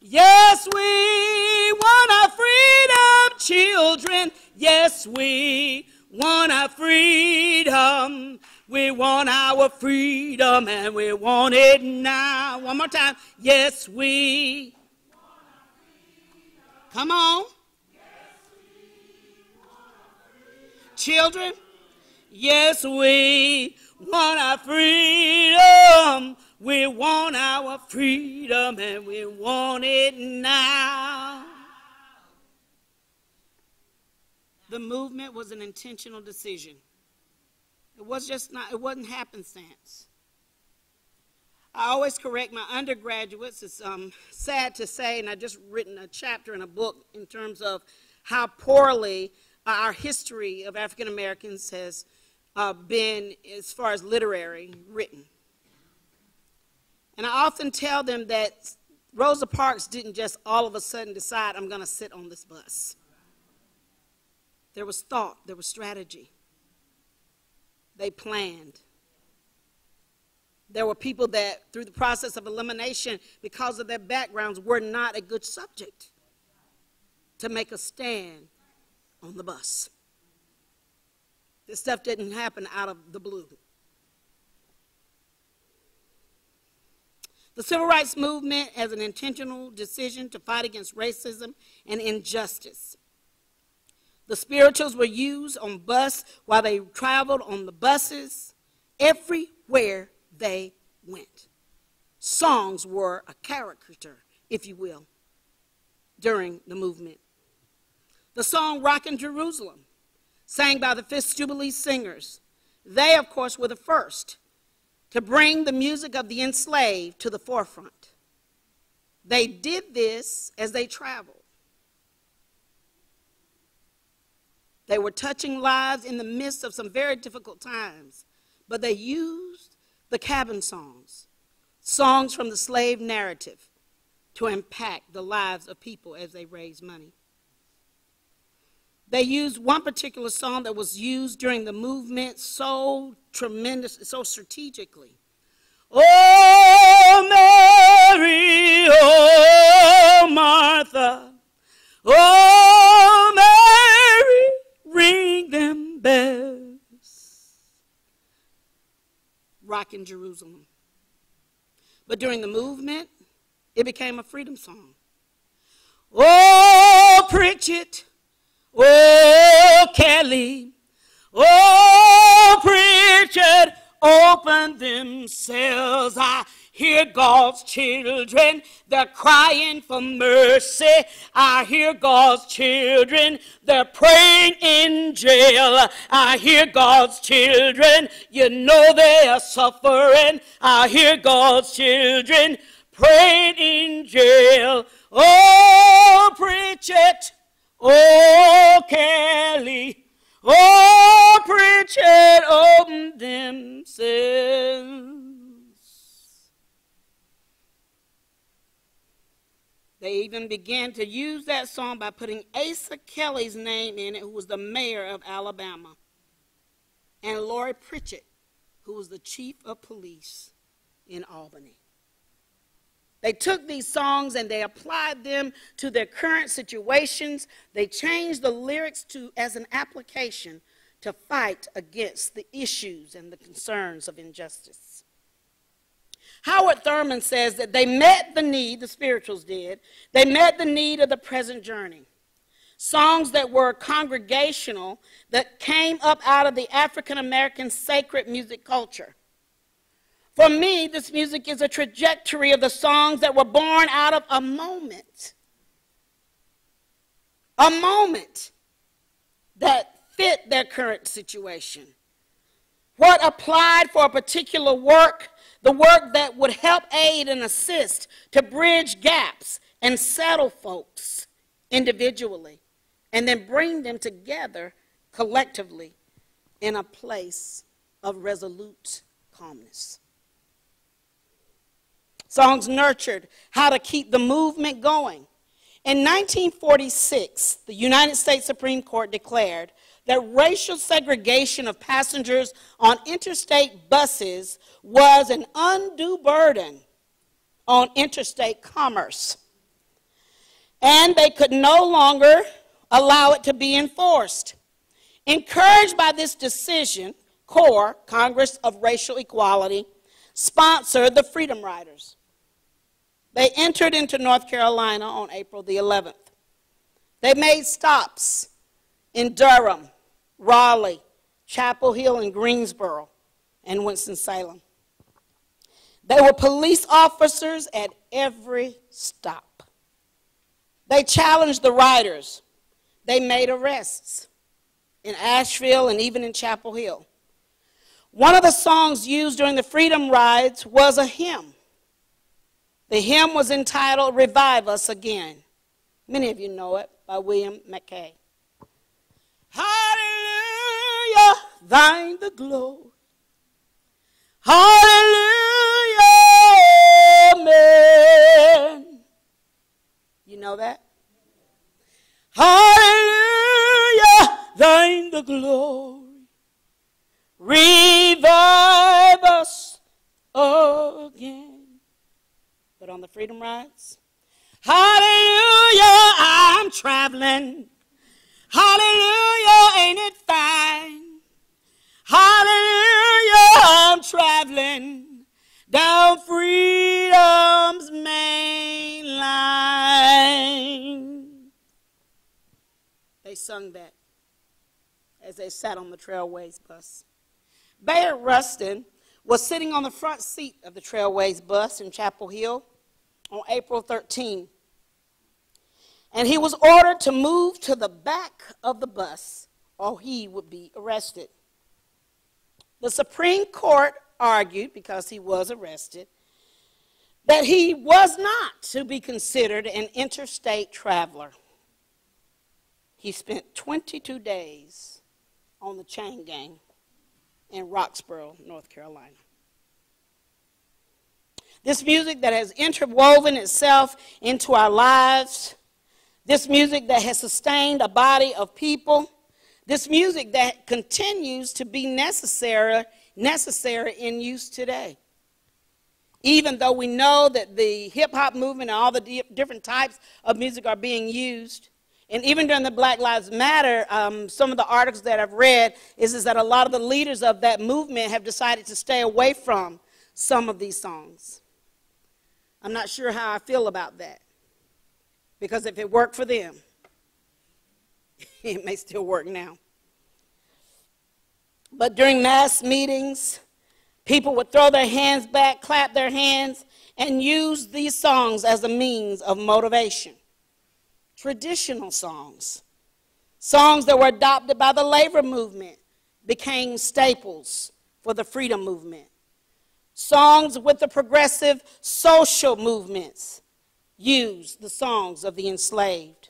Yes, we want our freedom, children. Yes, we want our freedom. We want our freedom, and we want it now. One more time. Yes, we want our freedom. Come on. Yes, we want our freedom. Children, yes, we want our freedom. We want our freedom, and we want it now. The movement was an intentional decision. It wasn't happenstance. I always correct my undergraduates. It's sad to say, and I just written a chapter in a book in terms of how poorly our history of African Americans has been, as far as literary, written. And I often tell them that Rosa Parks didn't just all of a sudden decide, I'm going to sit on this bus. There was thought, there was strategy. They planned. There were people that, through the process of elimination, because of their backgrounds, were not a good subject to make a stand on the bus. This stuff didn't happen out of the blue. The Civil Rights Movement as an intentional decision to fight against racism and injustice. The spirituals were used on bus while they traveled on the buses everywhere they went. Songs were a caricature, if you will, during the movement. The song Rockin' Jerusalem, sang by the Fifth Jubilee Singers. They, of course, were the first to bring the music of the enslaved to the forefront. They did this as they traveled. They were touching lives in the midst of some very difficult times, but they used the cabin songs, songs from the slave narrative, to impact the lives of people as they raised money. They used one particular song that was used during the movement so strategically. Oh, Mary, oh, Martha, oh, Mary, ring them bells. Rocking Jerusalem. But during the movement, it became a freedom song. Oh, preach it. Oh, Kelly. Oh, preach it. Open themselves. I hear God's children. They're crying for mercy. I hear God's children. They're praying in jail. I hear God's children. You know they are suffering. I hear God's children praying in jail. Oh, preach it. Oh, Kelly. Oh, preach it. Open themselves. They even began to use that song by putting Asa Kelly's name in it, who was the mayor of Alabama, and Lori Pritchett, who was the chief of police in Albany. They took these songs and they applied them to their current situations. They changed the lyrics as an application to fight against the issues and the concerns of injustice. Howard Thurman says that they met the need, the spirituals did, they met the need of the present journey. Songs that were congregational, that came up out of the African American sacred music culture. For me, this music is a trajectory of the songs that were born out of a moment that fit their current situation. What applied for a particular work, the work that would help aid and assist to bridge gaps and settle folks individually, and then bring them together collectively in a place of resolute calmness. Songs nurtured how to keep the movement going. In 1946, the United States Supreme Court declared that racial segregation of passengers on interstate buses was an undue burden on interstate commerce, and they could no longer allow it to be enforced. Encouraged by this decision, CORE, Congress of Racial Equality, sponsored the Freedom Riders. They entered into North Carolina on April the 11th. They made stops in Durham, Raleigh, Chapel Hill, and Greensboro, and Winston-Salem. They were police officers at every stop. They challenged the riders. They made arrests in Asheville and even in Chapel Hill. One of the songs used during the Freedom Rides was a hymn. The hymn was entitled, "Revive Us Again." Many of you know it, by William McKay. Hallelujah, thine the glory. Hallelujah, amen. You know that? Hallelujah, thine the glory. Revive us again. But on the Freedom Rides, hallelujah, I'm traveling. Hallelujah, ain't it fine? Hallelujah, I'm traveling down freedom's main line. They sung that as they sat on the Trailways bus. Bayard Rustin was sitting on the front seat of the Trailways bus in Chapel Hill on April 13. And he was ordered to move to the back of the bus or he would be arrested. The Supreme Court argued, because he was arrested, that he was not to be considered an interstate traveler. he spent 22 days on the chain gang in Roxborough, North Carolina. This music that has interwoven itself into our lives, this music that has sustained a body of people, this music that continues to be necessary in use today. Even though we know that the hip-hop movement and all the different types of music are being used, and even during the Black Lives Matter, some of the articles that I've read is that a lot of the leaders of that movement have decided to stay away from some of these songs. I'm not sure how I feel about that, because if it worked for them, it may still work now. But during mass meetings, people would throw their hands back, clap their hands, and use these songs as a means of motivation. Traditional songs, songs that were adopted by the labor movement, became staples for the freedom movement. Songs with the progressive social movements used the songs of the enslaved.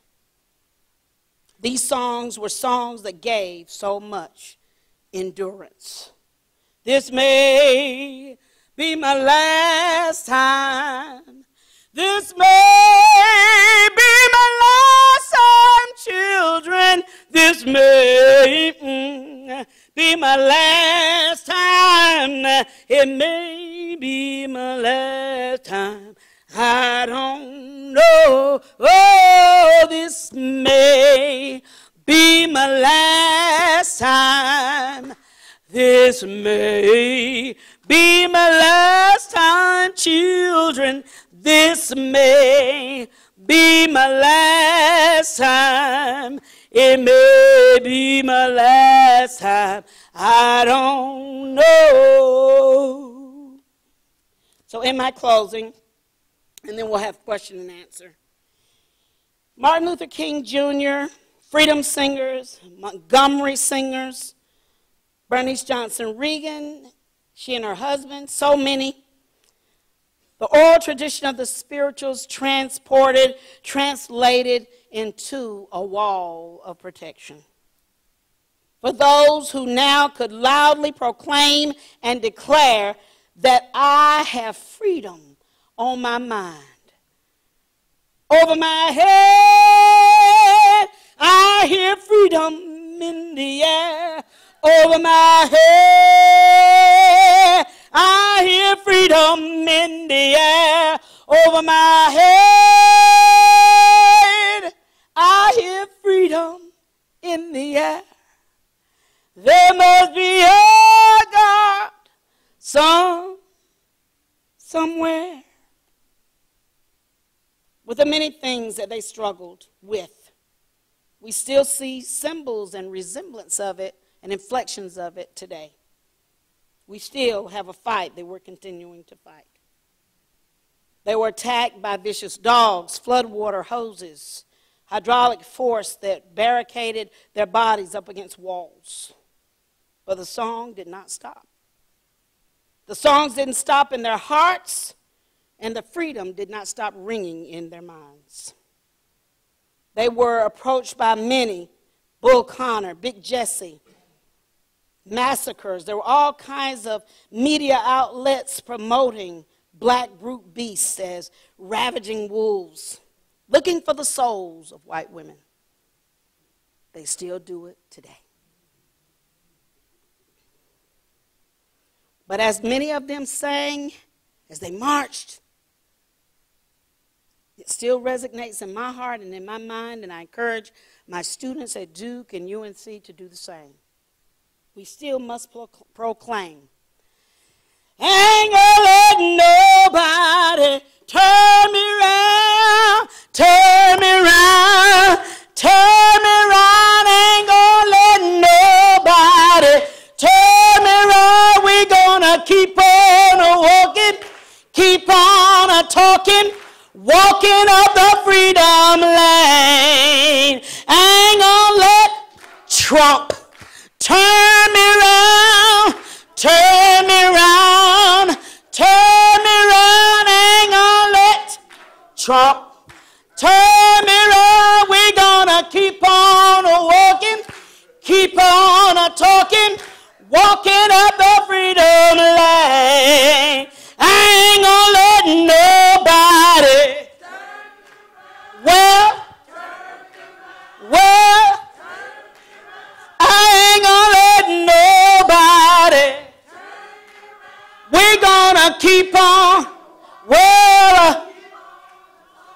These songs were songs that gave so much endurance. This may be my last time. This may be my last time, children. This may be my last time. It may be my last time. I don't know. Oh, this may be my last time. This may be my last time, children. This may be my last time. It may be my last time. I don't know. So in my closing, and then we'll have question and answer. Martin Luther King Jr., freedom singers, Montgomery singers, Bernice Johnson Reagan, she and her husband, so many. The oral tradition of the spirituals translated into a wall of protection. For those who now could loudly proclaim and declare that I have freedom on my mind. Over my head, I hear freedom in the air. Over my head, I hear freedom in the air. Over my head, I hear freedom in the air. There must be a God somewhere. With the many things that they struggled with, we still see symbols and resemblance of it and inflections of it today. We still have a fight that we're continuing to fight. They were attacked by vicious dogs, floodwater hoses, hydraulic force that barricaded their bodies up against walls. But the song did not stop. The songs didn't stop in their hearts, and the freedom did not stop ringing in their minds. They were approached by many, Bull Connor, Big Jesse, massacres. There were all kinds of media outlets promoting black brute beasts as ravaging wolves, looking for the souls of white women. They still do it today. But as many of them sang, as they marched, it still resonates in my heart and in my mind, and I encourage my students at Duke and UNC to do the same. We still must proclaim, ain't gonna let nobody turn me round, turn me round, turn me round. Ain't gonna let nobody turn me round. We gonna keep on walking, keep on talking, walking up the freedom lane. Ain't gonna let Trump turn me round, turn me round, turn me round. Ain't gonna let Trump turn me round. We gonna keep on keep on talking, walking up the freedom lane. I ain't gonna let nobody, well, I ain't gonna let nobody, we're gonna keep on,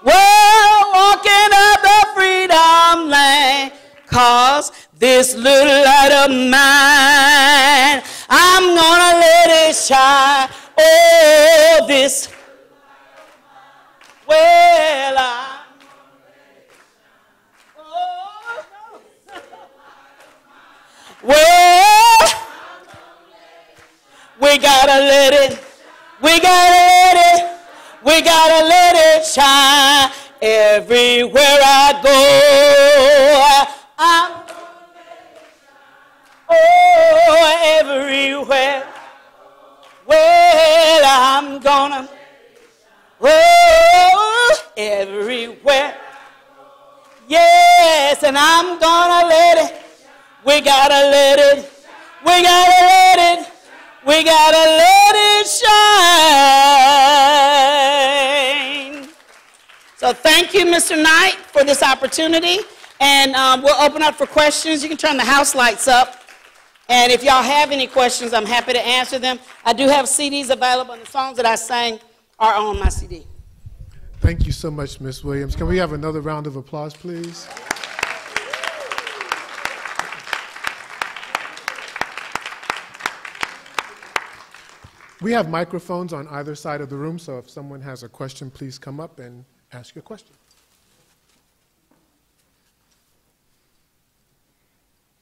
walking up the freedom lane, 'cause this little light of mine, I'm gonna let it shine. Oh, this, well, we gotta let it, we gotta let it shine everywhere I go. Everywhere. Well, I'm gonna, everywhere. Yes, and I'm gonna let it, we gotta let it, we gotta let it shine. So thank you, Mr. Knight, for this opportunity. And we'll open up for questions. You can turn the house lights up. And if y'all have any questions, I'm happy to answer them. I do have CDs available, and the songs that I sang are on my CD. Thank you so much, Ms. Williams. Can we have another round of applause, please? We have microphones on either side of the room, so if someone has a question, please come up and ask your question.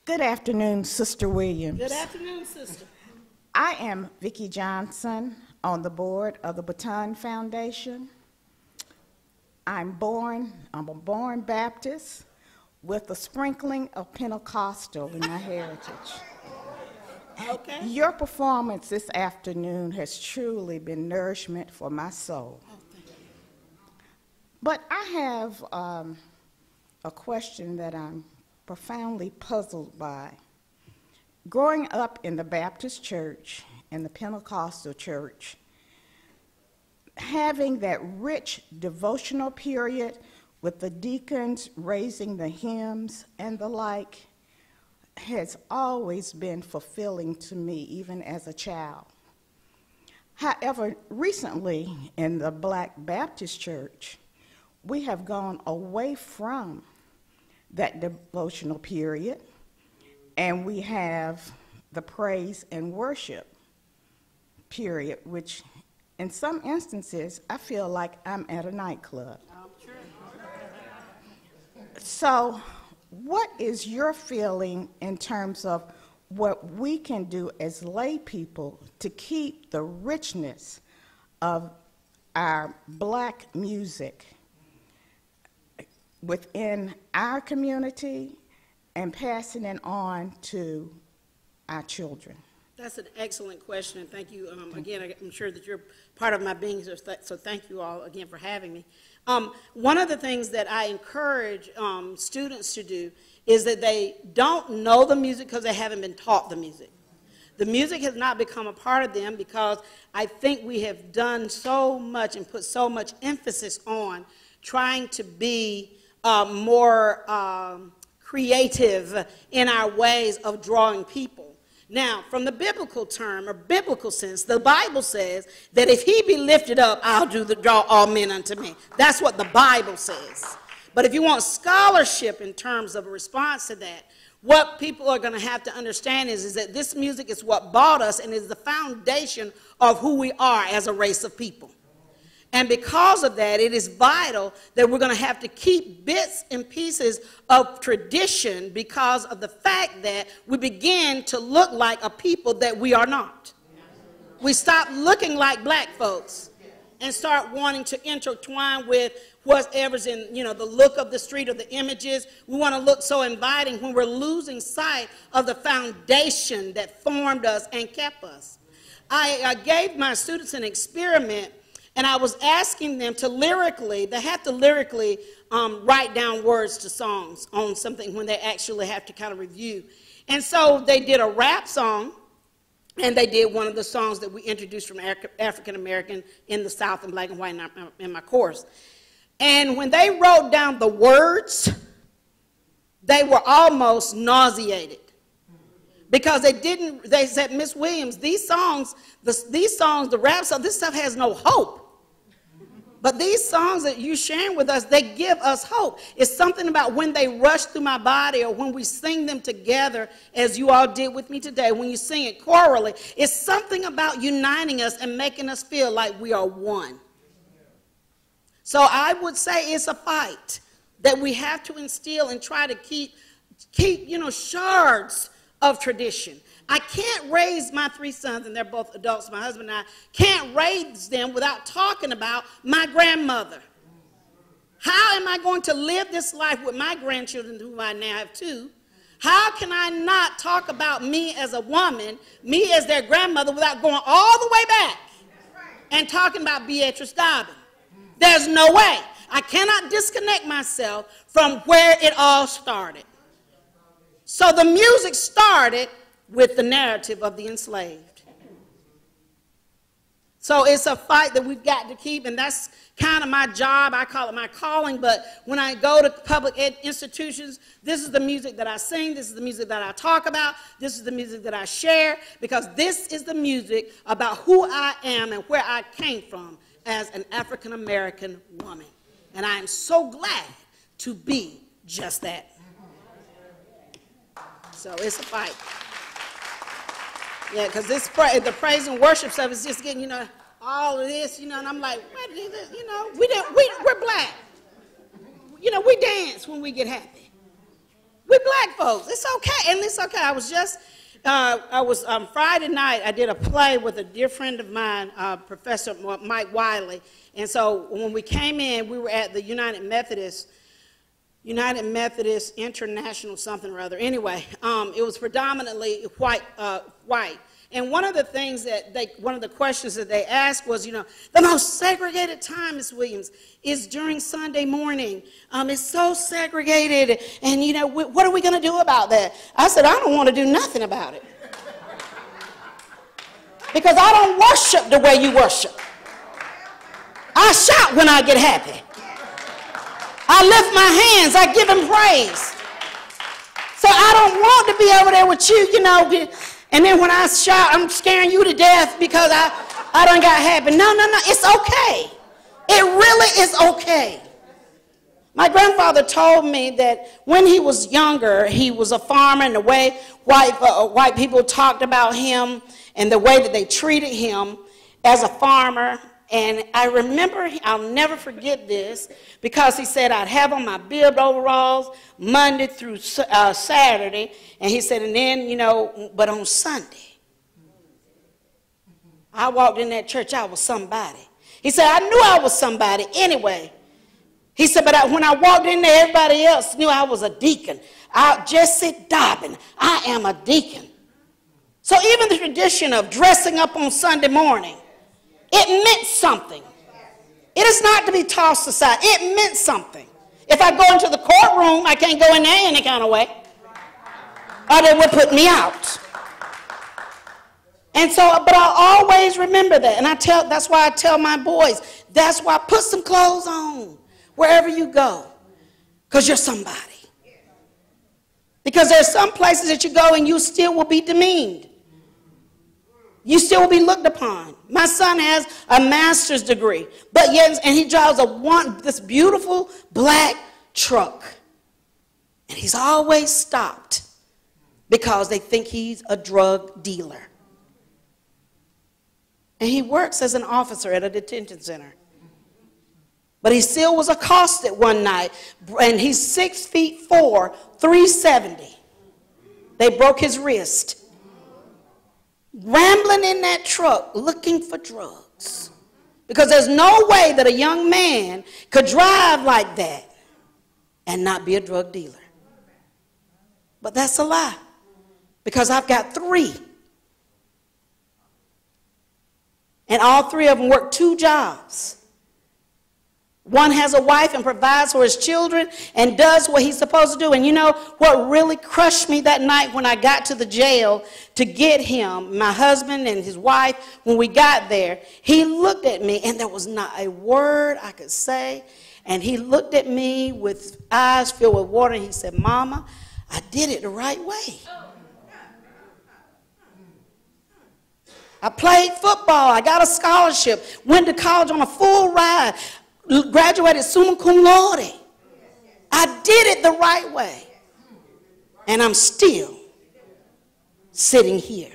Good afternoon, Sister Williams. Good afternoon, sister. I am Vicki Johnson on the board of the Baton Foundation. I'm a born Baptist with a sprinkling of Pentecostal in my heritage. Okay. Your performance this afternoon has truly been nourishment for my soul. Oh, thank you. But I have a question that I'm profoundly puzzled by. Growing up in the Baptist church and the Pentecostal church, having that rich devotional period with the deacons raising the hymns and the like has always been fulfilling to me, even as a child. However, recently in the Black Baptist Church, we have gone away from that devotional period, and we have the praise and worship period, which in some instances, I feel like I'm at a nightclub. So what is your feeling in terms of what we can do as lay people to keep the richness of our Black music within our community and passing it on to our children? That's an excellent question, and thank you. Again, I'm sure that you're part of my being, so thank you all again for having me. One of the things that I encourage students to do is that they don't know the music because they haven't been taught the music. The music has not become a part of them because I think we have done so much and put so much emphasis on trying to be more creative in our ways of drawing people. Now, from the biblical term or biblical sense, the Bible says that if he be lifted up, I'll draw all men unto me. That's what the Bible says. But if you want scholarship in terms of a response to that, what people are going to have to understand is that this music is what brought us and is the foundation of who we are as a race of people. And because of that, it is vital that we're going to have to keep bits and pieces of tradition because of the fact that we begin to look like a people that we are not. We stop looking like black folks and start wanting to intertwine with whatever's in, the look of the street or the images. We want to look so inviting when we're losing sight of the foundation that formed us and kept us. I gave my students an experiment And I was asking them to lyrically, they have to lyrically write down words to songs on something when they actually have to kind of review. And so they did a rap song, and they did one of the songs that we introduced from African American in the South in black and white in my course. And when they wrote down the words, they were almost nauseated. Because they said, Miss Williams, these songs, the rap songs, this stuff has no hope. But these songs that you're sharing with us, they give us hope. It's something about when they rush through my body or when we sing them together, as you all did with me today, when you sing it chorally, it's something about uniting us and making us feel like we are one. So I would say it's a fight that we have to instill and try to keep shards of tradition. I can't raise my 3 sons, and they're both adults, my husband and I, can't raise them without talking about my grandmother. How am I going to live this life with my grandchildren, who I now have 2? How can I not talk about me as a woman, me as their grandmother, without going all the way back and talking about Beatrice Dobbin? There's no way. I cannot disconnect myself from where it all started. So the music started with the narrative of the enslaved. So it's a fight that we've got to keep, and that's kind of my job. I call it my calling, but when I go to public ed institutions, this is the music that I sing, this is the music that I talk about, this is the music that I share, because this is the music about who I am and where I came from as an African American woman. And I am so glad to be just that. So it's a fight. Yeah, because the praise and worship stuff is just getting, all of this, and I'm like, what is this? We're black. We dance when we get happy. We're black folks. It's okay, and it's okay. I was Friday night, I did a play with a dear friend of mine, Professor Mike Wiley, and so when we came in, we were at the United Methodist International something or other. Anyway, it was predominantly white. And one of the things one of the questions that they asked was, the most segregated time, Ms. Williams, is during Sunday morning. It's so segregated, and what are we going to do about that? I said, I don't want to do nothing about it. Because I don't worship the way you worship. I shout when I get happy. I lift my hands, I give him praise. So I don't want to be over there with you, and then when I shout, I'm scaring you to death because I done got happy. No, it's okay. It really is okay. My grandfather told me that when he was younger, he was a farmer, and the way white people talked about him and the way that they treated him as a farmer. And I remember, I'll never forget this, because he said I'd have on my bibbed overalls Monday through Saturday, and he said, and then, but on Sunday, I walked in that church, I was somebody. He said, I knew I was somebody anyway. He said, but when I walked in there, everybody else knew I was a deacon. Jesse Dobbin, I am a deacon. So even the tradition of dressing up on Sunday morning, it meant something. It is not to be tossed aside. It meant something. If I go into the courtroom, I can't go in there any kind of way, or they would put me out. And so, but I always remember that, and that's why I tell my boys, that's why put some clothes on wherever you go, because you're somebody. Because there's some places that you go and you still will be demeaned. You still will be looked upon. My son has a master's degree, but yet, and he drives this beautiful black truck. And he's always stopped because they think he's a drug dealer. And he works as an officer at a detention center. But he still was accosted one night, and he's 6'4", 370. They broke his wrist. Rambling in that truck looking for drugs. Because there's no way that a young man could drive like that and not be a drug dealer. But that's a lie. Because I've got 3. And all three of them work 2 jobs. One has a wife and provides for his children and does what he's supposed to do. And you know what really crushed me that night when I got to the jail to get him, my husband and his wife, when we got there, he looked at me and there was not a word I could say. And he looked at me with eyes filled with water and he said, "Mama, I did it the right way. I played football. I got a scholarship. Went to college on a full ride. Graduated summa cum laude. I did it the right way. And I'm still sitting here."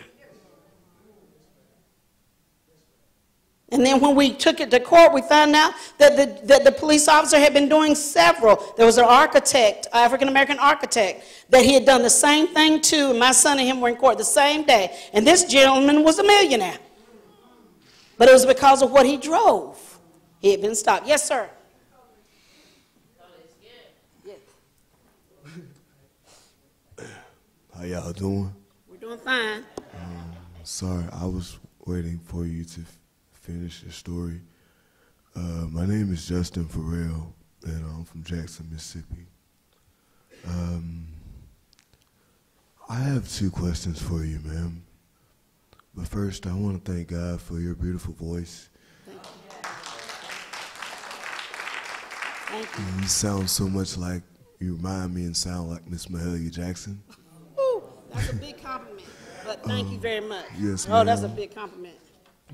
And then when we took it to court, we found out that the police officer had been doing several. There was an architect, African-American architect, that he had done the same thing to. And my son and him were in court the same day. And this gentleman was a millionaire. But it was because of what he drove. He had been stopped. Yes, sir. Yes. How y'all doing? We're doing fine. Sorry, I was waiting for you to finish your story. My name is Justin Farrell, and I'm from Jackson, Mississippi. I have 2 questions for you, ma'am. But first, I want to thank God for your beautiful voice. Thank you. You sound so much like, you remind me and sound like Miss Mahalia Jackson. Ooh, that's a big compliment. But thank you very much. Yes, Oh, that's a ma'am. big compliment.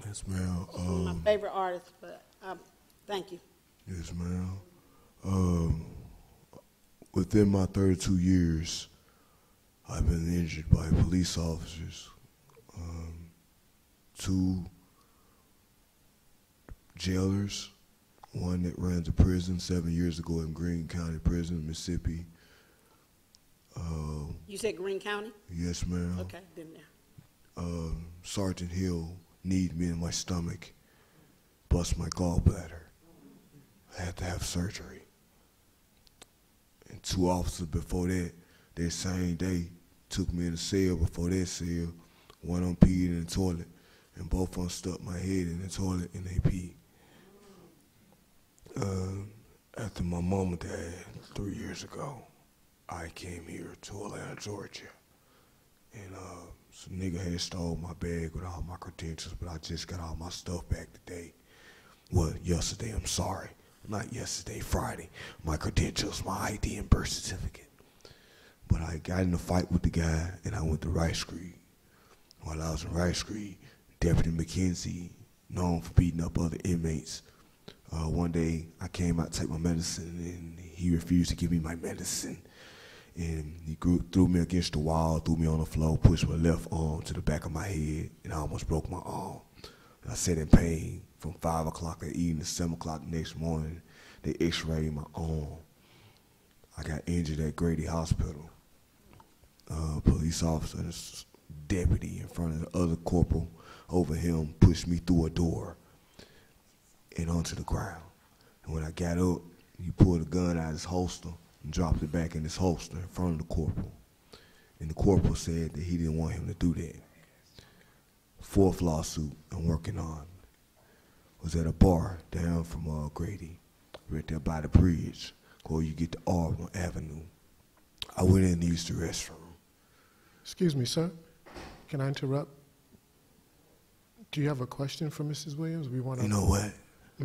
Yes, ma'am. One of my favorite artists, but thank you. Yes, ma'am. Within my 32 years, I've been injured by police officers. 2 jailers, one that ran to prison 7 years ago in Greene County Prison, Mississippi. You said Greene County? Yes, ma'am. Okay, been there. Sergeant Hill kneed me in my stomach, bust my gallbladder. I had to have surgery. And 2 officers before that same day, took me in the cell before that cell. One of them peed in the toilet, and both of them stuck my head in the toilet and they peed. After my mom died 3 years ago, I came here to Atlanta, Georgia. And some nigga had stole my bag with all my credentials, but I just got all my stuff back today. Well, yesterday, I'm sorry. Not yesterday, Friday. My credentials, my ID and birth certificate. But I got in a fight with the guy, and I went to Rice Street. While I was in Rice Street, Deputy McKenzie, known for beating up other inmates, one day I came out to take my medicine, and he refused to give me my medicine. And he threw me against the wall, threw me on the floor, pushed my left arm to the back of my head, and I almost broke my arm. And I sat in pain from 5 o'clock that evening to 7 o'clock the next morning. They x-rayed my arm. I got injured at Grady Hospital. Police officer, this deputy in front of the other corporal over him pushed me through a door and onto the ground. And when I got up, he pulled a gun out of his holster and dropped it back in his holster in front of the corporal. And the corporal said that he didn't want him to do that. 4th lawsuit I'm working on was at a bar down from Grady, right there by the bridge, where you get to Auburn Avenue. I went in and used the restroom. Excuse me, sir. Can I interrupt? Do you have a question for Mrs. Williams? We want to. You know what?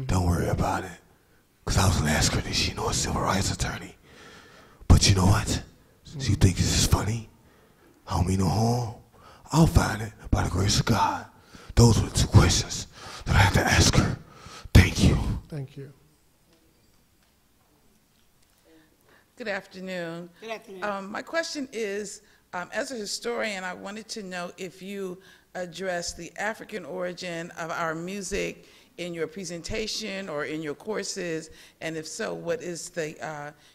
Don't worry about it. Because I was going to ask her, did she know a civil rights attorney? But you know what? So you think this is funny? I don't mean no harm. I'll find it by the grace of God. Those were the 2 questions that I had to ask her. Thank you. Thank you. Good afternoon. Good afternoon. My question is, as a historian, I wanted to know if you address the African origin of our music in your presentation or in your courses, and if so, what is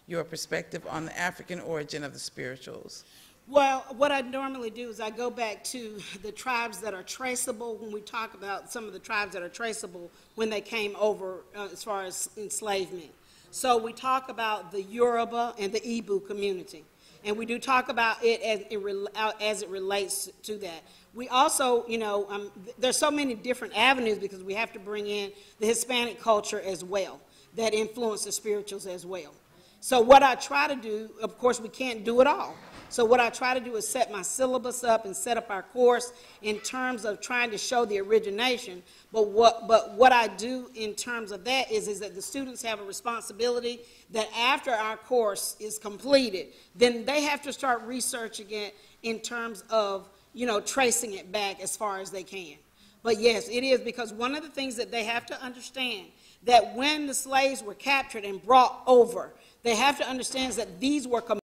your perspective on the African origin of the spirituals? Well, what I normally do is I go back to the tribes that are traceable when we talk about some of the tribes that are traceable when they came over as far as enslavement. So we talk about the Yoruba and the Igbo community. and we do talk about it as it relates to that. We also, you know, there's so many different avenues because we have to bring in the Hispanic culture as well that influence the spirituals as well. So what I try to do, of course, we can't do it all. So what I try to do is set my syllabus up and set up our course in terms of trying to show the origination. But what I do in terms of that is that the students have a responsibility that after our course is completed, then they have to start researching it in terms of, you know, tracing it back as far as they can. But yes, it is, because one of the things that they have to understand, that when the slaves were captured and brought over, they have to understand that these were